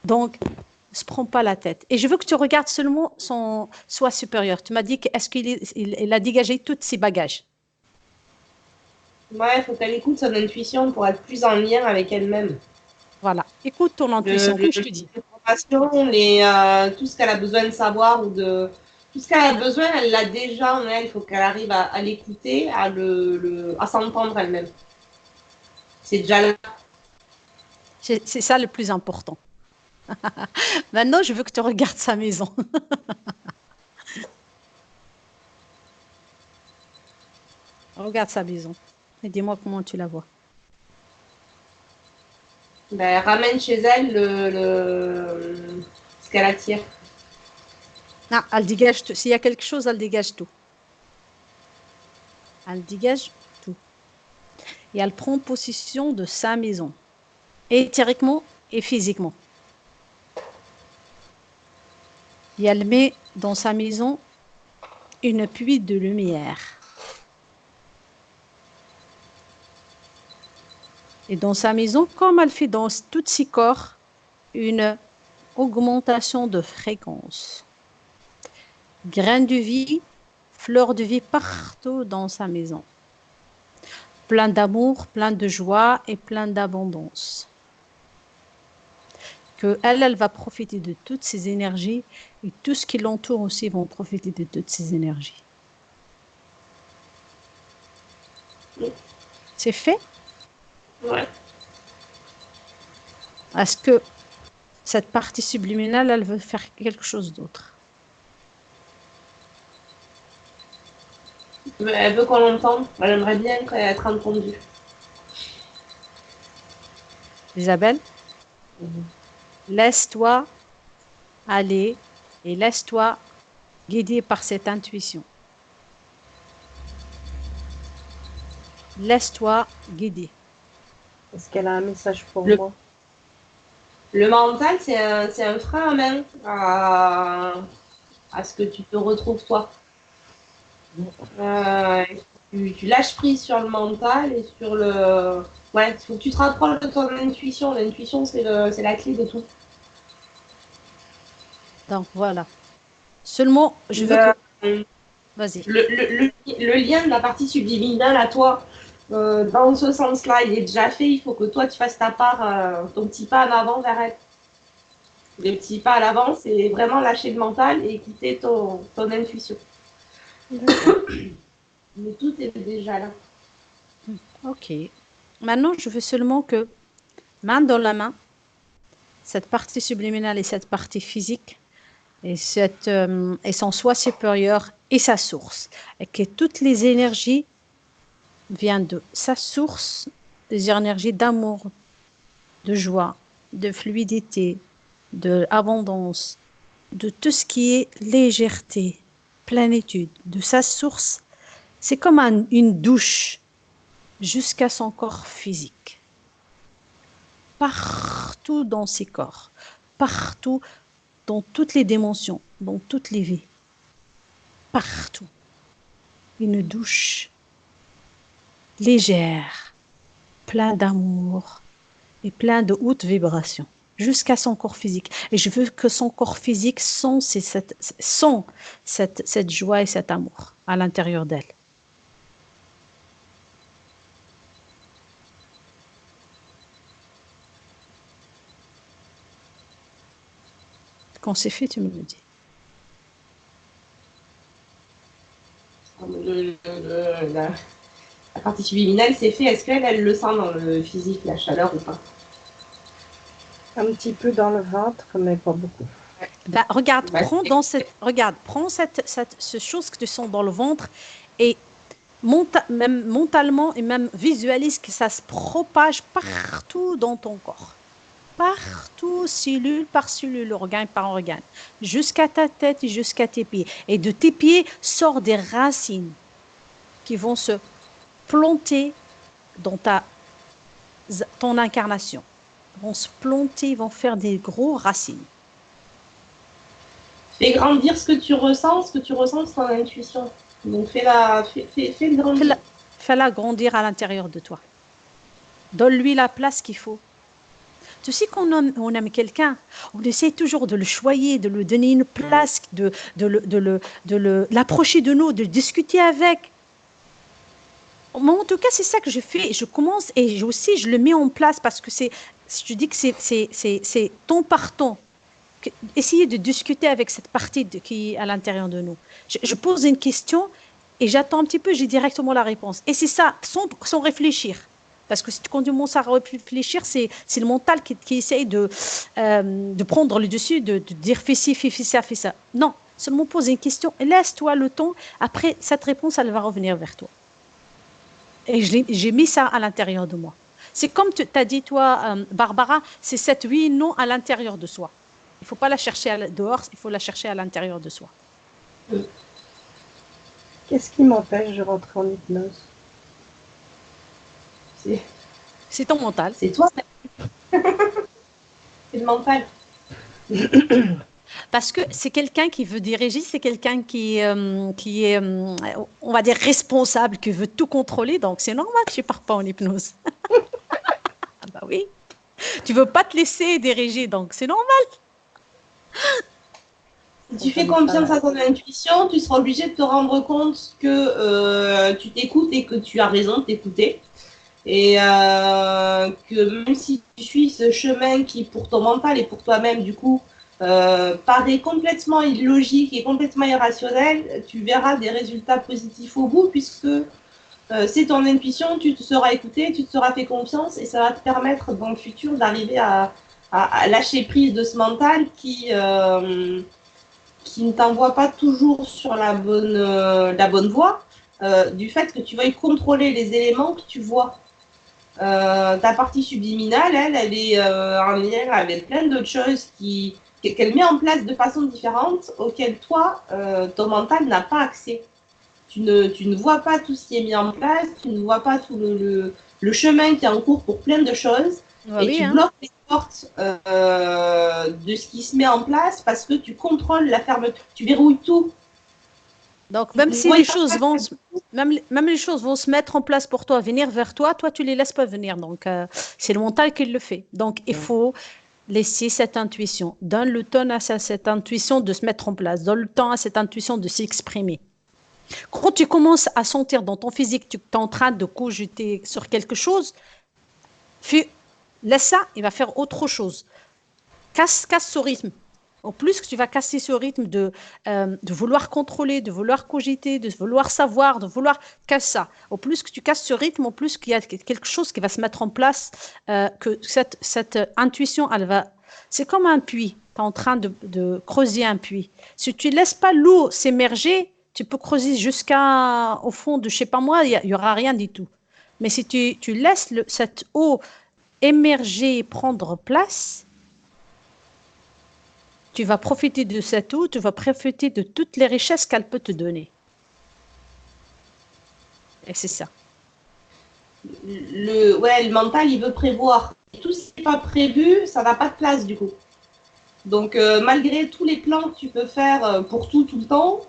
Donc, ne se prends pas la tête. Et je veux que tu regardes seulement son soi supérieur. Tu m'as dit qu'est-ce qu'il a dégagé tous ses bagages. Ouais, il faut qu'elle écoute son intuition pour être plus en lien avec elle-même. Voilà. Écoute ton intuition, que je te dis. L'information, tout ce qu'elle a besoin de savoir tout ce qu'elle a besoin, elle l'a déjà en elle. Il faut qu'elle arrive à l'écouter, à s'entendre elle-même. C'est déjà là. C'est ça le plus important. Maintenant, je veux que tu regardes sa maison. Regarde sa maison. Et dis-moi comment tu la vois. Ben, elle ramène chez elle ce qu'elle attire. Ah, elle dégage tout. S'il y a quelque chose, elle dégage tout. Elle dégage tout. Et elle prend possession de sa maison. Éthériquement et physiquement. Et elle met dans sa maison une pluie de lumière. Et dans sa maison, comme elle fait dans tous ses corps, une augmentation de fréquence. Grain de vie fleur de vie partout dans sa maison. Plein d'amour, plein de joie et plein d'abondance. Que elle va profiter de toutes ces énergies et tout ce qui l'entoure aussi vont profiter de toutes ces énergies. C'est fait? Ouais. Est-ce que cette partie subliminale, elle veut faire quelque chose d'autre? Elle veut qu'on l'entende. Elle aimerait bien être entendue. Isabelle, laisse-toi aller et laisse-toi guider par cette intuition. Laisse-toi guider. Est-ce qu'elle a un message pour moi? Le mental, c'est un frein à main à ce que tu te retrouves toi. Tu lâches prise sur le mental et sur le... Ouais, il faut que tu te rapproches de ton intuition. L'intuition, c'est la clé de tout. Donc voilà. Seulement, je veux que... Vas-y. Le lien de la partie subliminale à toi, dans ce sens-là, il est déjà fait. Il faut que toi, tu fasses ta part, ton petit pas en avant vers elle. Les petits pas à l'avant, c'est vraiment lâcher le mental et écouter ton intuition. Mais tout est déjà là. Ok. Maintenant, je veux seulement que, main dans la main, cette partie subliminale et cette partie physique, et son soi supérieur et sa source, et que toutes les énergies viennent de sa source, des énergies d'amour, de joie, de fluidité, d'abondance, de tout ce qui est légèreté, plénitude, de sa source. C'est comme une douche jusqu'à son corps physique. Partout dans ses corps, partout dans toutes les dimensions, dans toutes les vies. Partout. Une douche légère, plein d'amour et plein de hautes vibrations, jusqu'à son corps physique. Et je veux que son corps physique sent cette joie et cet amour à l'intérieur d'elle. Quand c'est fait, tu me le dis. La partie subliminale, c'est fait. Est-ce qu'elle le sent dans le physique, la chaleur ou pas? Un petit peu dans le ventre, mais pas beaucoup. Bah, regarde, prends cette chose que tu sens dans le ventre et même mentalement et même visualise que ça se propage partout dans ton corps. Partout, cellule par cellule, organe par organe, jusqu'à ta tête et jusqu'à tes pieds. Et de tes pieds sortent des racines qui vont se planter dans ton incarnation. Ils vont se planter, ils vont faire des gros racines. Fais grandir ce que tu ressens, c'est ton intuition. Donc fais-la grandir. Fais-la grandir à l'intérieur de toi. Donne-lui la place qu'il faut. Tu sais qu'on aime quelqu'un, on essaie toujours de le choyer, de lui donner une place, de l'approcher de nous, de discuter avec. Moi, en tout cas, c'est ça que je fais. Je commence et je le mets en place parce que je dis que c'est ton par ton. Essayer de discuter avec cette partie qui est à l'intérieur de nous. Je pose une question et j'attends un petit peu, j'ai directement la réponse. Et c'est ça, sans réfléchir. Parce que si tu commences à réfléchir, c'est le mental qui essaye de prendre le dessus, de dire fais ci, fais ça, fais ça. Non, seulement pose une question et laisse-toi le temps. Après, cette réponse, elle va revenir vers toi. Et j'ai mis ça à l'intérieur de moi. C'est comme tu as dit, toi, Barbara, c'est cette oui, non à l'intérieur de soi. Il ne faut pas la chercher dehors, il faut la chercher à l'intérieur de soi. Qu'est-ce qui m'empêche de rentrer en hypnose? C'est ton mental. C'est toi. C'est le mental. Parce que c'est quelqu'un qui veut diriger, c'est quelqu'un qui est, on va dire, responsable, qui veut tout contrôler. Donc, c'est normal que tu ne pars pas en hypnose. Ah bah oui. Tu ne veux pas te laisser diriger, donc c'est normal. Si tu fais confiance à ton intuition, tu seras obligé de te rendre compte que tu t'écoutes et que tu as raison de t'écouter. Et que même si tu suis ce chemin qui, pour ton mental et pour toi-même, du coup, paraît complètement illogique et complètement irrationnel, tu verras des résultats positifs au bout, puisque c'est ton intuition, tu te seras écouté, tu te seras fait confiance, et ça va te permettre dans le futur d'arriver à lâcher prise de ce mental qui ne t'envoie pas toujours sur la bonne voie, du fait que tu veuilles contrôler les éléments que tu vois. Ta partie subliminale, elle est en lien avec plein d'autres choses qu'elle met en place de façon différente, auxquelles toi, ton mental n'a pas accès. Tu ne vois pas tout ce qui est mis en place, tu ne vois pas tout le chemin qui est en cours pour plein de choses, et Oui, tu hein. bloques les portes de ce qui se met en place parce que tu contrôles la fermeture, tu verrouilles tout. Donc, même si les choses vont, même les choses vont se mettre en place pour toi, venir vers toi, toi, tu les laisses pas venir. Donc, c'est le mental qui le fait. Donc, il faut laisser cette intuition. Donne le temps à cette intuition de se mettre en place. Donne le temps à cette intuition de s'exprimer. Quand tu commences à sentir dans ton physique que tu es en train de cogiter sur quelque chose, laisse ça, il va faire autre chose. Casse ce rythme. Au plus que tu vas casser ce rythme de vouloir contrôler, de vouloir cogiter, de vouloir savoir, de vouloir casser ça. Au plus que tu casses ce rythme, au plus qu'il y a quelque chose qui va se mettre en place, que cette intuition, elle va. C'est comme un puits. Tu es en train de creuser un puits. Si tu ne laisses pas l'eau s'émerger, tu peux creuser jusqu'au fond de, je ne sais pas moi, il n'y aura rien du tout. Mais si tu laisses cette eau émerger, prendre place, tu vas profiter de cette eau, tu vas profiter de toutes les richesses qu'elle peut te donner. Et c'est ça. Le mental, il veut prévoir. Tout ce qui n'est pas prévu, ça n'a pas de place du coup. Donc, malgré tous les plans que tu peux faire pour tout le temps,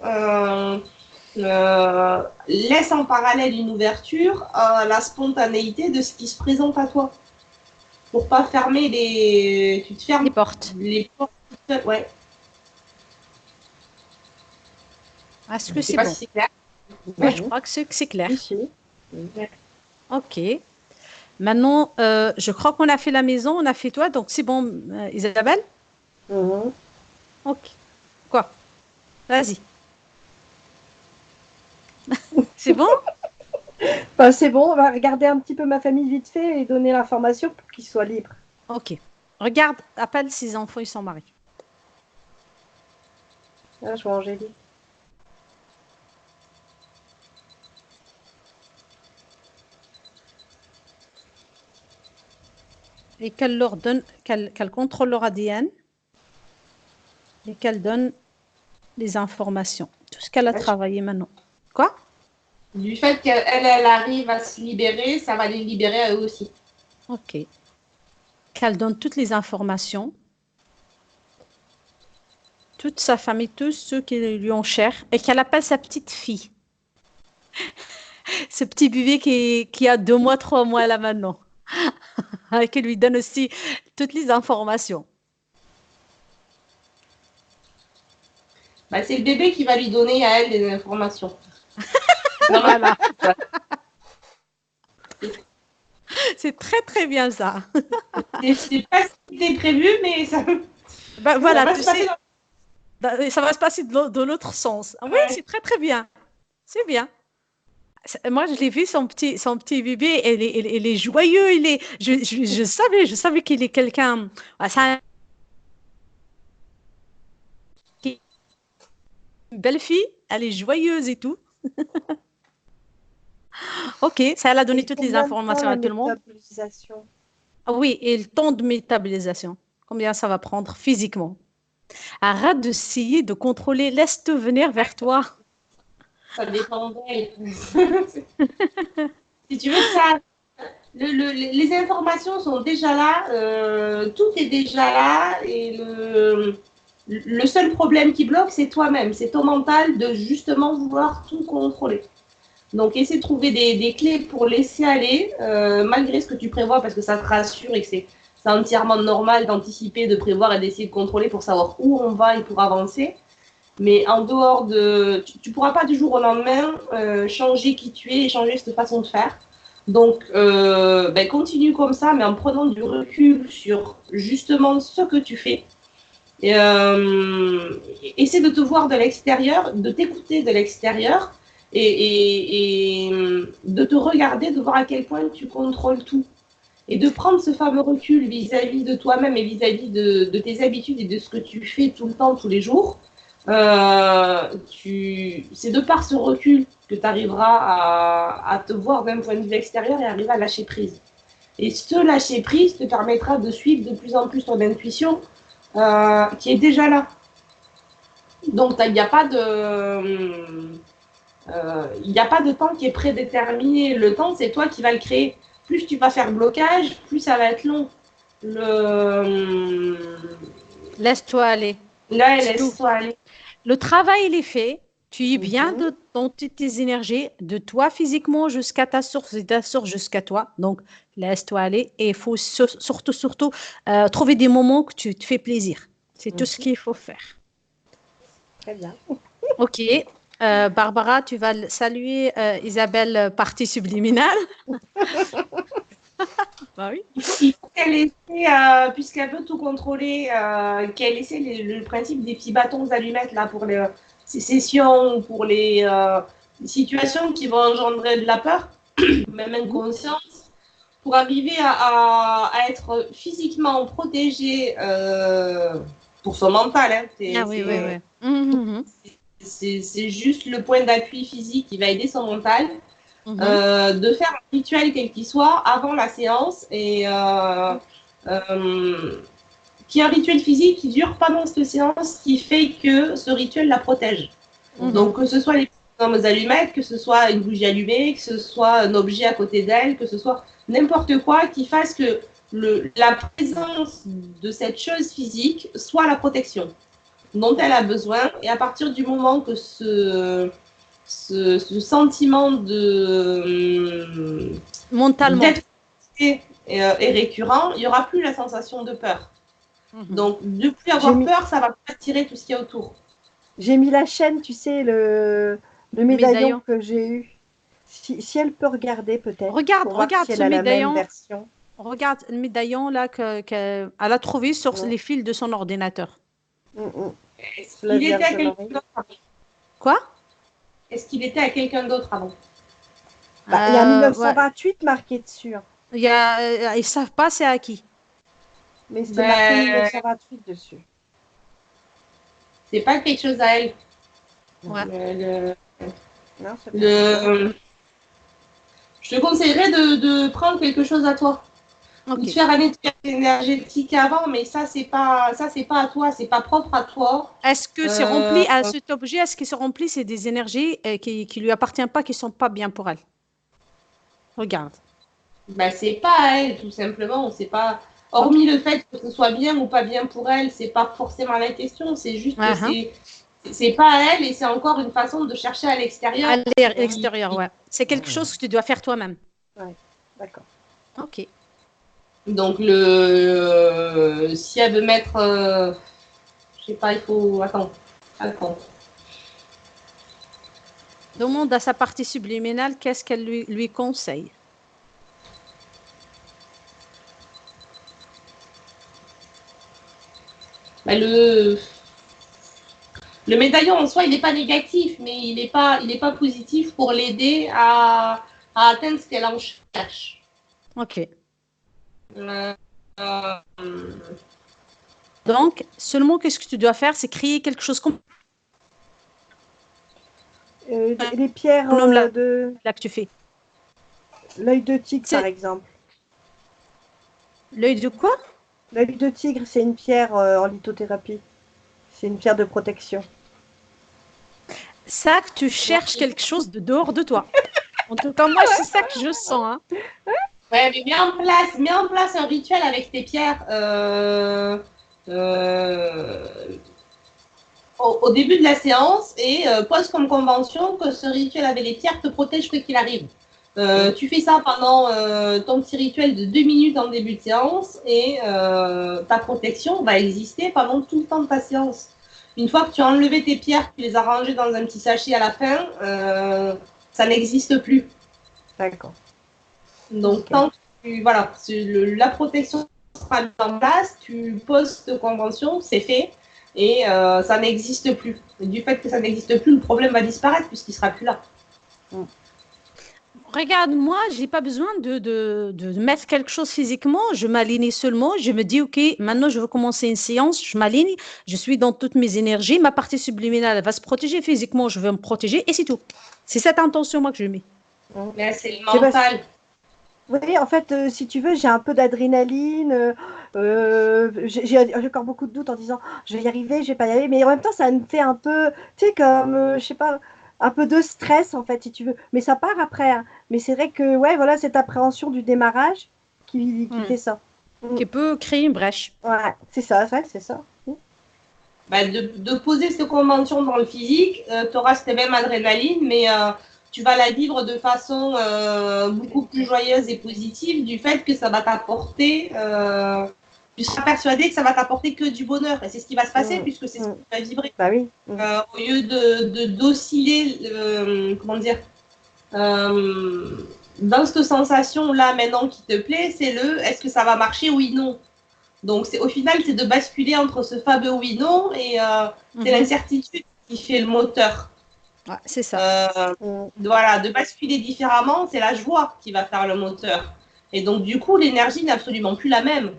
laisse en parallèle une ouverture à la spontanéité de ce qui se présente à toi. Pour pas fermer tu te fermes les portes. Les portes. Ouais. Est-ce que c'est bon? Si c'est clair. Oui, je crois que c'est clair. Ici. Ok. Maintenant, je crois qu'on a fait la maison, on a fait toi, donc c'est bon, Isabelle? Ok. Quoi? Vas-y. C'est bon? Ben, c'est bon, on va regarder un petit peu ma famille vite fait et donner l'information pour qu'ils soient libres. Ok. Regarde, appelle ses enfants et son mari. Là, je vois Angélique. Et qu'elle leur donne, qu'elle contrôle leur ADN et qu'elle donne les informations. Tout ce qu'elle a travaillé maintenant. Quoi? Du fait qu'elle arrive à se libérer, ça va les libérer à eux aussi. Ok. Qu'elle donne toutes les informations. Toute sa famille, tous ceux qui lui ont cher. Et qu'elle appelle sa petite fille. Ce petit bébé qui a 2 mois, 3 mois là maintenant. Et qui lui donne aussi toutes les informations. Bah, c'est le bébé qui va lui donner à elle des informations. Voilà. C'est très très bien ça. C'est pas ce qui était prévu, mais ça. Ben, voilà, tu sais. Ça va se passer de l'autre sens. Oui, ouais. C'est très très bien. C'est bien. Moi, je l'ai vu, son petit bébé, il est joyeux, je savais qu'il est quelqu'un. Une belle fille, elle est joyeuse et tout. Ok, ça elle a donné toutes les informations à tout le monde. Oui, et le temps de métabolisation. Combien ça va prendre physiquement? Arrête d'essayer de contrôler, laisse-te venir vers toi. Ça dépend d'elle. Si tu veux, ça, les informations sont déjà là, tout est déjà là, et le seul problème qui bloque, c'est toi-même, c'est ton mental de justement vouloir tout contrôler. Donc, essaie de trouver des clés pour laisser aller, malgré ce que tu prévois, parce que ça te rassure et que c'est entièrement normal d'anticiper, de prévoir et d'essayer de contrôler pour savoir où on va et pour avancer. Mais en dehors de... Tu ne pourras pas du jour au lendemain changer qui tu es et changer cette façon de faire. Donc, continue comme ça, mais en prenant du recul sur justement ce que tu fais. Et, essaie de te voir de l'extérieur, de t'écouter de l'extérieur et de te regarder, de voir à quel point tu contrôles tout. Et de prendre ce fameux recul vis-à-vis de toi-même et vis-à-vis de tes habitudes et de ce que tu fais tout le temps, tous les jours. C'est de par ce recul que tu arriveras à te voir d'un point de vue extérieur et arriver à lâcher prise. Et ce lâcher prise te permettra de suivre de plus en plus ton intuition qui est déjà là. Donc, il n'y a pas de temps qui est prédéterminé. Le temps, c'est toi qui vas le créer. Plus tu vas faire blocage, plus ça va être long. Laisse-toi aller. Là, laisse-toi aller. Le travail, il est fait. Tu y viens dans tes énergies, de toi physiquement jusqu'à ta source et ta source jusqu'à toi. Donc, laisse-toi aller. Et il faut surtout trouver des moments que tu te fais plaisir. C'est tout ce qu'il faut faire. Très bien. Ok. Barbara, tu vas saluer Isabelle, partie subliminale. Bah oui. Il faut qu'elle essaie, puisqu'elle peut tout contrôler, qu'elle essaie le principe des petits bâtons allumettes là, pour ces sessions, pour les situations qui vont engendrer de la peur, même inconscience, pour arriver à être physiquement protégée pour son mental. Hein. C'est juste le point d'appui physique qui va aider son mental. De faire un rituel quel qu'il soit avant la séance et qui est un rituel physique qui dure pendant cette séance qui fait que ce rituel la protège. Donc que ce soit les allumettes, que ce soit une bougie allumée, que ce soit un objet à côté d'elle, que ce soit n'importe quoi qui fasse que la présence de cette chose physique soit la protection dont elle a besoin. Et à partir du moment que ce sentiment mentalement est récurrent, il n'y aura plus la sensation de peur. Donc, de plus avoir peur, ça va attirer tout ce qu'il y a autour. J'ai mis la chaîne, tu sais, le médaillon que j'ai eu. Si elle peut regarder peut-être. Regarde si ce médaillon. Regarde le médaillon là qu'elle a trouvé sur les fils de son ordinateur. Il était à quelqu'un d'autre. Quoi? Est-ce qu'il était à quelqu'un d'autre avant? Il y a 1928 marqué dessus. Ils ne savent pas c'est à qui. Mais c'est marqué 1928 dessus. C'est pas quelque chose à elle. Ouais. Non, je te conseillerais de prendre quelque chose à toi. Okay. Ou de faire un nettoyage énergétique avant, mais ça c'est pas à toi, c'est pas propre à toi. Est-ce que c'est rempli à cet objet? Est-ce qu'il se remplit? C'est des énergies qui lui appartiennent pas, qui sont pas bien pour elle. Regarde. C'est pas à elle, tout simplement. C'est pas. Hormis le fait que ce soit bien ou pas bien pour elle, c'est pas forcément la question. C'est juste que c'est pas à elle et c'est encore une façon de chercher à l'extérieur. À l'extérieur, ouais. C'est quelque chose que tu dois faire toi-même. Ouais, d'accord. Ok. Donc, si elle veut mettre. Je sais pas, il faut. Attends. Demande à sa partie subliminale qu'est-ce qu'elle lui conseille. Le médaillon en soi, il n'est pas négatif, mais il n'est pas positif pour l'aider à atteindre ce qu'elle en cherche. Ok. Donc, seulement qu'est-ce que tu dois faire, c'est créer quelque chose comme les pierres là que tu fais. L'œil de tigre, par exemple. L'œil de quoi? L'œil de tigre, c'est une pierre en lithothérapie. C'est une pierre de protection. Ça, que tu cherches quelque chose de dehors de toi. En tout cas, moi, c'est ça que je sens. Hein. Ouais, mais mets en place un rituel avec tes pierres. Au début de la séance et pose comme convention que ce rituel avec les pierres te protège quoi qu'il arrive. Tu fais ça pendant ton petit rituel de 2 minutes en début de séance et ta protection va exister pendant tout le temps de ta séance. Une fois que tu as enlevé tes pierres, tu les as rangées dans un petit sachet à la fin, ça n'existe plus. D'accord. Donc, Ok. tant que voilà, la protection sera mise en place, tu poses cette convention, c'est fait, et ça n'existe plus. Et du fait que ça n'existe plus, le problème va disparaître puisqu'il ne sera plus là. Regarde, moi, je n'ai pas besoin de mettre quelque chose physiquement. Je m'aligne seulement. Je me dis, OK, maintenant, je veux commencer une séance. Je m'aligne. Je suis dans toutes mes énergies. Ma partie subliminale elle va se protéger physiquement. Je veux me protéger et c'est tout. C'est cette intention, moi, que je mets. Mais c'est le C'est parce- mental. Oui, en fait, si tu veux, j'ai un peu d'adrénaline. J'ai encore beaucoup de doutes en disant, je vais y arriver, je vais pas y arriver. Mais en même temps, ça me fait un peu, tu sais, comme, je sais pas, un peu de stress, en fait, si tu veux. Mais ça part après, hein. Mais c'est vrai que, ouais, voilà, cette appréhension du démarrage qui fait ça. Qui peut créer une brèche. Ouais, c'est ça, ouais, c'est ça. Bah, de poser cette convention dans le physique, tu auras cette même adrénaline, mais tu vas la vivre de façon beaucoup plus joyeuse et positive du fait que ça va t'apporter, tu seras persuadé que ça va t'apporter que du bonheur. Et c'est ce qui va se passer puisque c'est ce qui va vibrer. Bah oui. Au lieu d'osciller, comment dire, dans cette sensation-là maintenant qui te plaît, c'est est-ce que ça va marcher, oui, non. Donc, au final, c'est de basculer entre ce fameux oui-non et c'est l'incertitude qui fait le moteur. Ouais, c'est ça. Voilà, de basculer différemment, c'est la joie qui va faire le moteur. Et donc, du coup, l'énergie n'est absolument plus la même.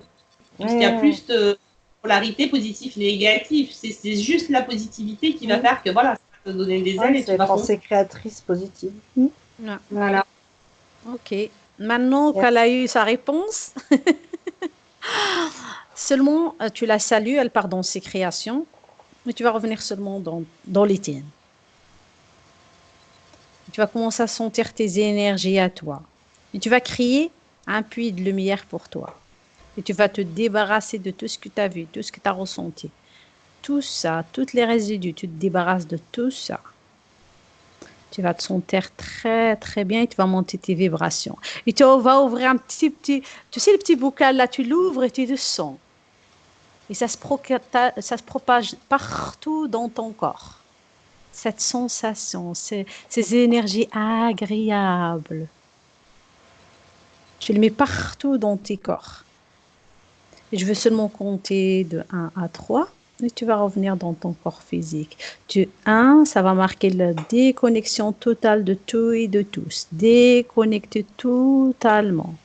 Puisqu'il y a plus de polarité positive, négative. C'est juste la positivité qui va faire que, voilà, ça va te donner des ailes et tu vas penser créatrice positive. Ouais. Voilà. OK. Maintenant qu'elle a eu sa réponse, seulement tu la salues, elle part dans ses créations, mais tu vas revenir seulement dans les tiennes. Tu vas commencer à sentir tes énergies à toi. Et tu vas créer un puits de lumière pour toi. Et tu vas te débarrasser de tout ce que tu as vu, tout ce que tu as ressenti. Tout ça, tous les résidus, tu te débarrasses de tout ça. Tu vas te sentir très, très bien et tu vas monter tes vibrations. Et tu vas ouvrir un petit, tu sais, le petit bocal là, tu l'ouvres et tu le sens. Et ça se propage partout dans ton corps. Cette sensation, ces énergies agréables. Tu les mets partout dans tes corps. Et je veux seulement compter de 1 à 3 et tu vas revenir dans ton corps physique. 1, ça va marquer la déconnexion totale de tout et de tous. Déconnecter totalement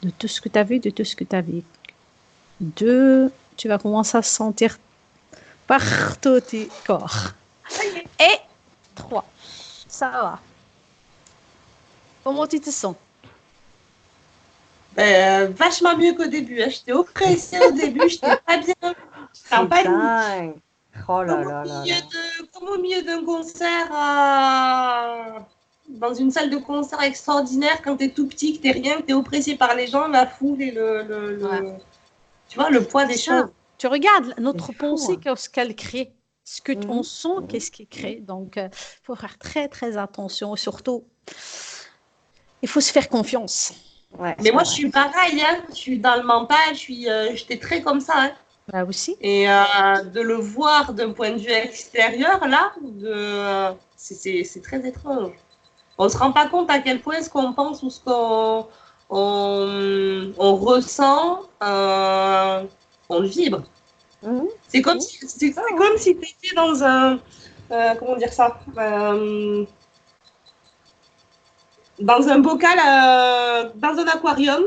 de tout ce que tu as vu, de tout ce que tu as vécu. 2, tu vas commencer à sentir partout tes corps. Et 3, ça va. Comment tu te sens? Vachement mieux qu'au début. Hein. J'étais oppressée au début, j'étais pas bien. J'étais en panique. Oh là là là. Comme au milieu d'un concert dans une salle de concert extraordinaire, quand t'es tout petit, que t'es rien, que t'es oppressé par les gens, la foule et tu vois, le poids des choses. Tu regardes notre pensée, ce qu'elle crée. Ce que on sent, qu'est-ce qui crée. Donc, il faut faire très, très attention. Et surtout, il faut se faire confiance. Ouais, mais moi, je suis pareil. Hein. Je suis dans le mental. J'étais très comme ça. Hein. Bah aussi. Et de le voir d'un point de vue extérieur, là, c'est très étrange. On ne se rend pas compte à quel point ce qu'on pense ou ce qu'on on ressent, on le vibre. C'est comme si tu étais dans un... comment dire ça dans un bocal, dans un aquarium.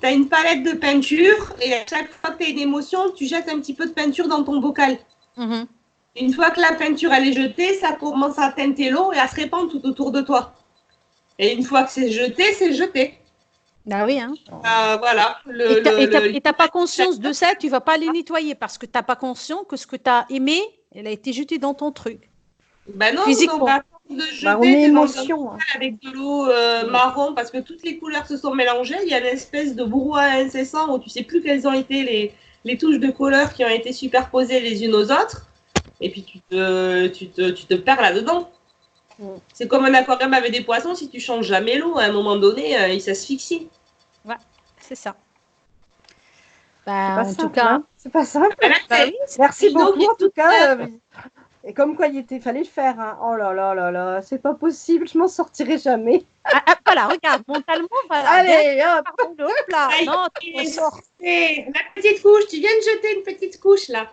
Tu as une palette de peinture et à chaque fois que tu as une émotion, tu jettes un petit peu de peinture dans ton bocal. Une fois que la peinture elle est jetée, ça commence à teinter l'eau et à se répandre tout autour de toi. Et une fois que c'est jeté, c'est jeté. Ah oui, hein. Voilà. Et tu n'as pas conscience de ça, tu ne vas pas les nettoyer parce que tu n'as pas conscience que ce que tu as aimé, elle a été jetée dans ton truc. Ben non, physiquement. Donc, de jeter, on met émotion. Avec de l'eau marron parce que toutes les couleurs se sont mélangées. Il y a une espèce de brouhaha incessant où tu ne sais plus quelles ont été les touches de couleurs qui ont été superposées les unes aux autres. Et puis tu te perds là-dedans. C'est comme un aquarium avec des poissons. Si tu changes jamais l'eau, à un moment donné, ils s'asphyxient. Ouais, c'est ça. Bah, Pas en tout simple, cas, hein. C'est pas simple. Voilà, bah c'est oui, Merci une eau beaucoup qui est en tout toute cas. neuve. Et comme quoi fallait le faire, hein. Oh là là là là, c'est pas possible, je m'en sortirai jamais. voilà, regarde, mentalement, voilà, bien Allez, hop. par boulot, hop là. Ça y Non, tu t'en est, sors. la petite couche, tu viens de jeter une petite couche là.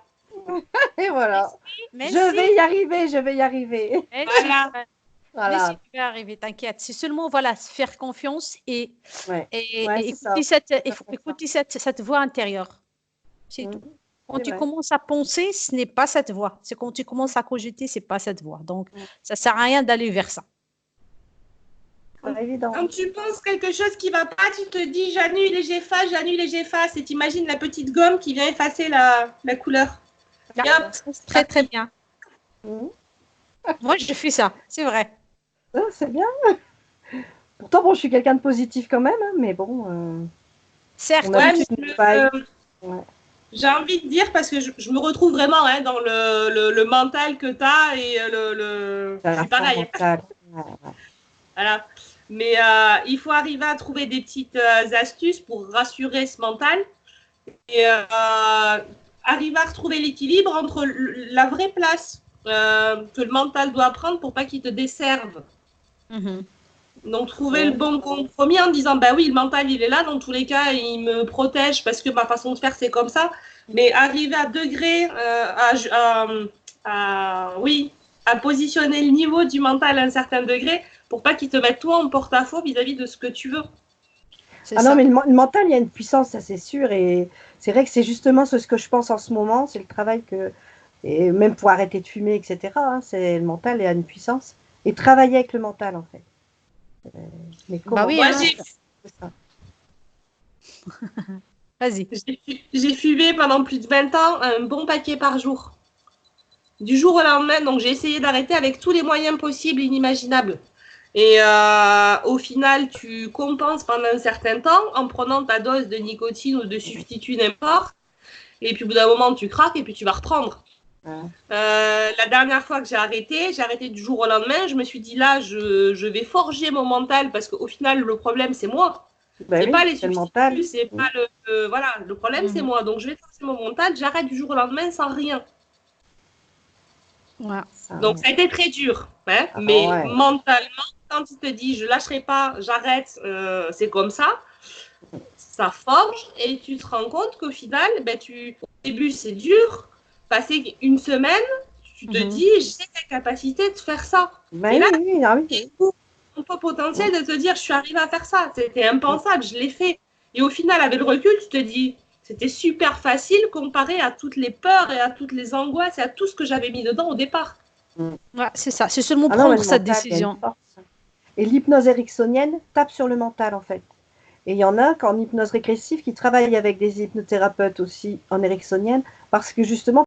Et voilà. Mais Je vais y arriver, je vais y arriver. mais si, Voilà. mais si, Voilà. tu vas arriver, t'inquiète. C'est seulement, voilà, se faire confiance et, Ouais. et, Ouais, et c'est ça. écouter, cette, Tout à fait ça. écouter cette voix intérieure. C'est tout. Quand C'est tu vrai. commences à penser, ce n'est pas cette voix. C'est quand tu commences à cogiter, c'est pas cette voix. Donc, Mm. ça sert à rien d'aller vers ça. Pas évident. Quand tu penses quelque chose qui va pas, tu te dis j'annule et j'efface et t'imagines la petite gomme qui vient effacer la couleur. Et hop, C'est très, très bien. Mm. Moi, je fais ça, c'est vrai. Ah, c'est bien. Pourtant, bon, je suis quelqu'un de positif quand même, hein, mais bon, Certes, on a ouais, tous mais une faille. Ouais. j'ai envie de dire parce que je me retrouve vraiment hein, dans le mental que tu as et Ça je la suis forme pareil. mentale. Ouais, ouais. Voilà. Mais il faut arriver à trouver des petites astuces pour rassurer ce mental et arriver à retrouver l'équilibre entre la vraie place que le mental doit prendre pour pas qu'il te desserve. Mhm. Donc, trouver le bon compromis en disant, bah oui, le mental, il est là, dans tous les cas, il me protège parce que ma façon de faire, c'est comme ça. Mais arriver à degré, oui, à positionner le niveau du mental à un certain degré pour pas qu'il te mette toi en porte-à-faux vis-à-vis de ce que tu veux. Ah non, mais le mental, il y a une puissance, ça c'est sûr. Et c'est vrai que c'est justement ce que je pense en ce moment. C'est le travail que. Et même pour arrêter de fumer, etc. Hein, c'est le mental il a une puissance. Et travailler avec le mental, en fait. Mais Bah comment oui, Moi, hein. c'est ça. Vas-y. j'ai fumé pendant plus de 20 ans un bon paquet par jour. Du jour au lendemain, donc j'ai essayé d'arrêter avec tous les moyens possibles, inimaginables. Et au final, tu compenses pendant un certain temps en prenant ta dose de nicotine ou de substitut n'importe. Et puis au bout d'un moment, tu craques et puis tu vas reprendre. La dernière fois que j'ai arrêté du jour au lendemain. Je me suis dit là, je vais forger mon mental parce qu'au final, le problème, c'est moi. Bah C'est oui, pas les c'est le mental. substituts, c'est pas voilà, le problème, c'est moi. Donc je vais forger mon mental, j'arrête du jour au lendemain sans rien. Ouais. Donc ça a été très dur, hein, Ah, mais ouais. mentalement, quand il te dit je lâcherai pas, j'arrête, c'est comme ça forge et tu te rends compte qu'au final, ben, au début c'est dur, passer une semaine, tu te dis j'ai la capacité de faire ça. Bah et là, oui, ah oui. ton potentiel de te dire je suis arrivée à faire ça, c'était impensable, je l'ai fait. Et au final, avec le recul, tu te dis c'était super facile comparé à toutes les peurs et à toutes les angoisses et à tout ce que j'avais mis dedans au départ. Ouais, c'est ça. C'est seulement Ah non, mais prendre le cette mental, il y a une décision. force. Et l'hypnose ericksonienne tape sur le mental, en fait. Et il y en a qu'en hypnose régressive qui travaillent avec des hypnothérapeutes aussi en ericksonienne parce que justement,